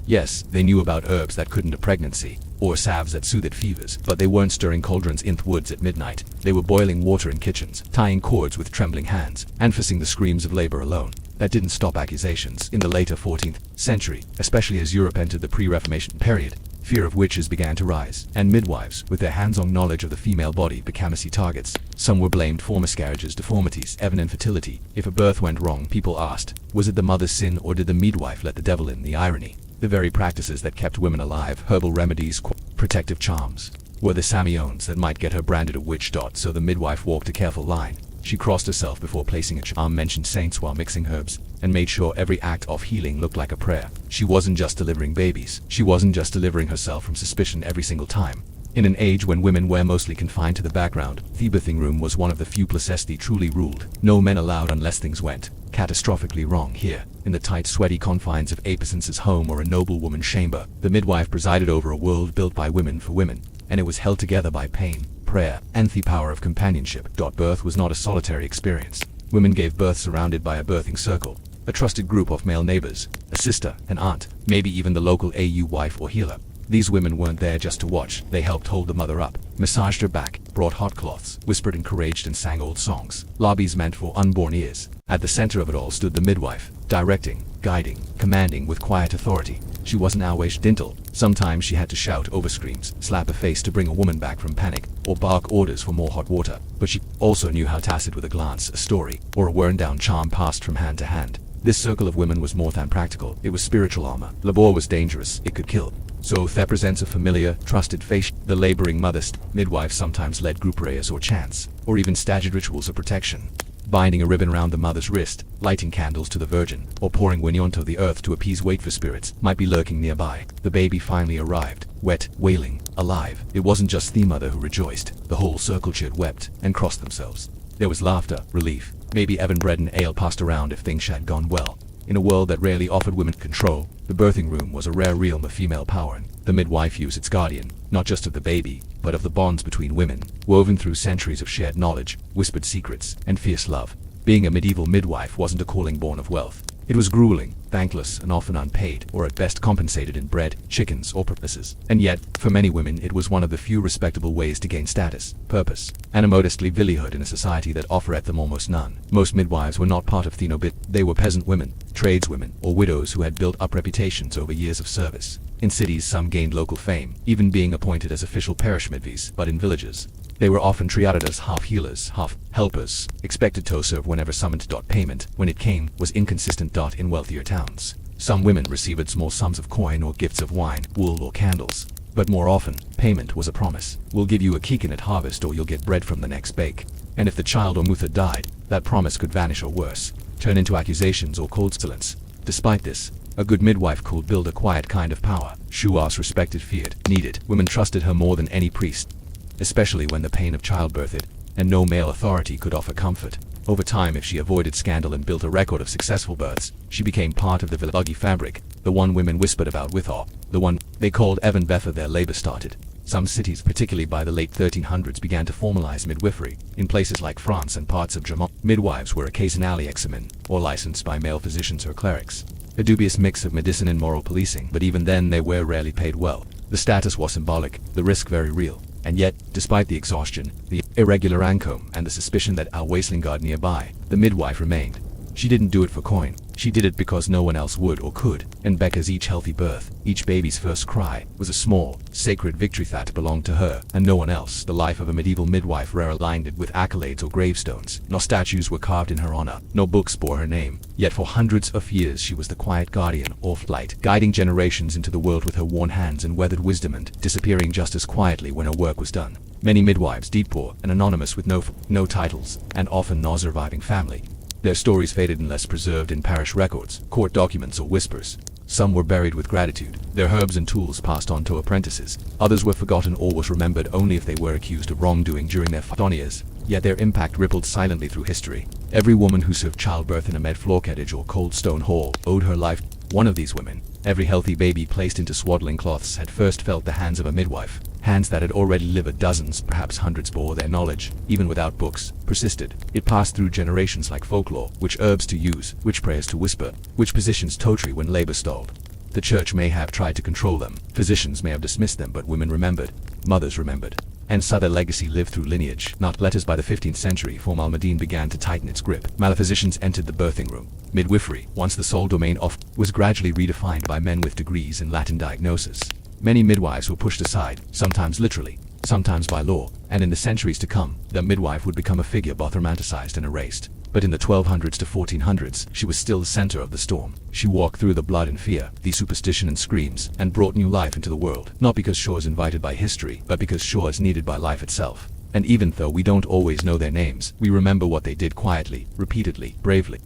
Yes, they knew about herbs that couldn't a pregnancy, or salves that soothed fevers, but they weren't stirring cauldrons in the woods at midnight. They were boiling water in kitchens, tying cords with trembling hands, and facing the screams of labor alone. That didn't stop accusations. In the later 14th century, especially as Europe entered the pre-Reformation period, fear of witches began to rise, and midwives, with their hands-on knowledge of the female body, became easy targets. Some were blamed for miscarriages, deformities, even infertility. If a birth went wrong, people asked, was it the mother's sin or did the midwife let the devil in? The irony. The very practices that kept women alive, herbal remedies, protective charms, were the Samiones that might get her branded a witch. So the midwife walked a careful line. She crossed herself before placing a charm, mentioned saints while mixing herbs, and made sure every act of healing looked like a prayer. She wasn't just delivering babies. She wasn't just delivering herself from suspicion every single time. In an age when women were mostly confined to the background, the birthing room was one of the few places they truly ruled. No men allowed unless things went catastrophically wrong. Here, in the tight, sweaty confines of a peasant's home or a noblewoman's chamber, the midwife presided over a world built by women for women, and it was held together by pain, prayer, and the power of companionship. Birth was not a solitary experience. Women gave birth surrounded by a birthing circle, a trusted group of male neighbors, a sister, an aunt, maybe even the local AU wife or healer. These women weren't there just to watch. They helped hold the mother up, massaged her back, brought hot cloths, whispered, encouraged, and sang old songs. Lobbies meant for unborn ears. At the center of it all stood the midwife, directing, guiding, commanding with quiet authority. She wasn't always gentle. Sometimes she had to shout over screams, slap a face to bring a woman back from panic, or bark orders for more hot water. But she also knew how to sit with a glance, a story, or a worn-down charm passed from hand to hand. This circle of women was more than practical. It was spiritual armor. Labor was dangerous. It could kill. So there presents a familiar, trusted face. The laboring mother's midwife sometimes led group prayers or chants, or even staggered rituals of protection. Binding a ribbon around the mother's wrist, lighting candles to the Virgin, or pouring wind onto the earth to appease wakeful spirits might be lurking nearby. The baby finally arrived, wet, wailing, alive. It wasn't just the mother who rejoiced. The whole circle cheered, wept, and crossed themselves. There was laughter, relief, maybe even bread and ale passed around if things had gone well. In a world that rarely offered women control, the birthing room was a rare realm of female power. The midwife used its guardian, not just of the baby, but of the bonds between women, woven through centuries of shared knowledge, whispered secrets, and fierce love. Being a medieval midwife wasn't a calling born of wealth. It was grueling, thankless, and often unpaid, or at best compensated in bread, chickens, or purposes. And yet, for many women, it was one of the few respectable ways to gain status, purpose, and a modestly villainhood in a society that offered them almost none. Most midwives were not part of the nobility. They were peasant women, tradeswomen, or widows who had built up reputations over years of service. In cities, some gained local fame, even being appointed as official parish midwives, but in villages, they were often treated as half healers, half helpers, expected to serve whenever summoned. Payment, when it came, was inconsistent. In wealthier towns, some women received small sums of coin or gifts of wine, wool, or candles. But more often, payment was a promise. We'll give you a kikin at harvest or you'll get bread from the next bake. And if the child or mother died, that promise could vanish or worse, turn into accusations or cold silence. Despite this, a good midwife could build a quiet kind of power. She was respected, feared, needed. Women trusted her more than any priest, especially when the pain of childbirth hit, and no male authority could offer comfort. Over time, if she avoided scandal and built a record of successful births, she became part of the village fabric, the one women whispered about with awe, the one they called even before their labor started. Some cities, particularly by the late 1300s, began to formalize midwifery. In places like France and parts of Germany, midwives were occasionally examined or licensed by male physicians or clerics. A dubious mix of medicine and moral policing, but even then they were rarely paid well. The status was symbolic, the risk very real. And yet, despite the exhaustion, the irregular income, and the suspicion that a wasteland guard nearby, the midwife remained. She didn't do it for coin. She did it because no one else would or could. And Becca's each healthy birth, each baby's first cry, was a small, sacred victory that belonged to her and no one else. The life of a medieval midwife rarely lined it with accolades or gravestones. No statues were carved in her honor. No books bore her name. Yet for hundreds of years she was the quiet guardian of light, guiding generations into the world with her worn hands and weathered wisdom, and disappearing just as quietly when her work was done. Many midwives died poor and anonymous with no titles, and often no surviving family. Their stories faded unless preserved in parish records, court documents, or whispers. Some were buried with gratitude, their herbs and tools passed on to apprentices. Others were forgotten or was remembered only if they were accused of wrongdoing during their 40 years. Yet their impact rippled silently through history. Every woman who served childbirth in a Medfloor cottage or cold stone hall owed her life to one of these women. Every healthy baby placed into swaddling cloths had first felt the hands of a midwife. Hands that had already delivered dozens, perhaps hundreds, bore their knowledge, even without books, persisted. It passed through generations like folklore, which herbs to use, which prayers to whisper, which positions to tree when labor stalled. The church may have tried to control them, physicians may have dismissed them, but women remembered, mothers remembered. And so their legacy lived through lineage, not letters. By the 15th century, formal Almadine began to tighten its grip. Malephysicians entered the birthing room. Midwifery, once the sole domain of, was gradually redefined by men with degrees in Latin diagnosis. Many midwives were pushed aside, sometimes literally, sometimes by law, and in the centuries to come, the midwife would become a figure both romanticized and erased. But in the 1200s to 1400s, she was still the center of the storm. She walked through the blood and fear, the superstition and screams, and brought new life into the world, not because she was invited by history, but because she was needed by life itself. And even though we don't always know their names, we remember what they did quietly, repeatedly, bravely.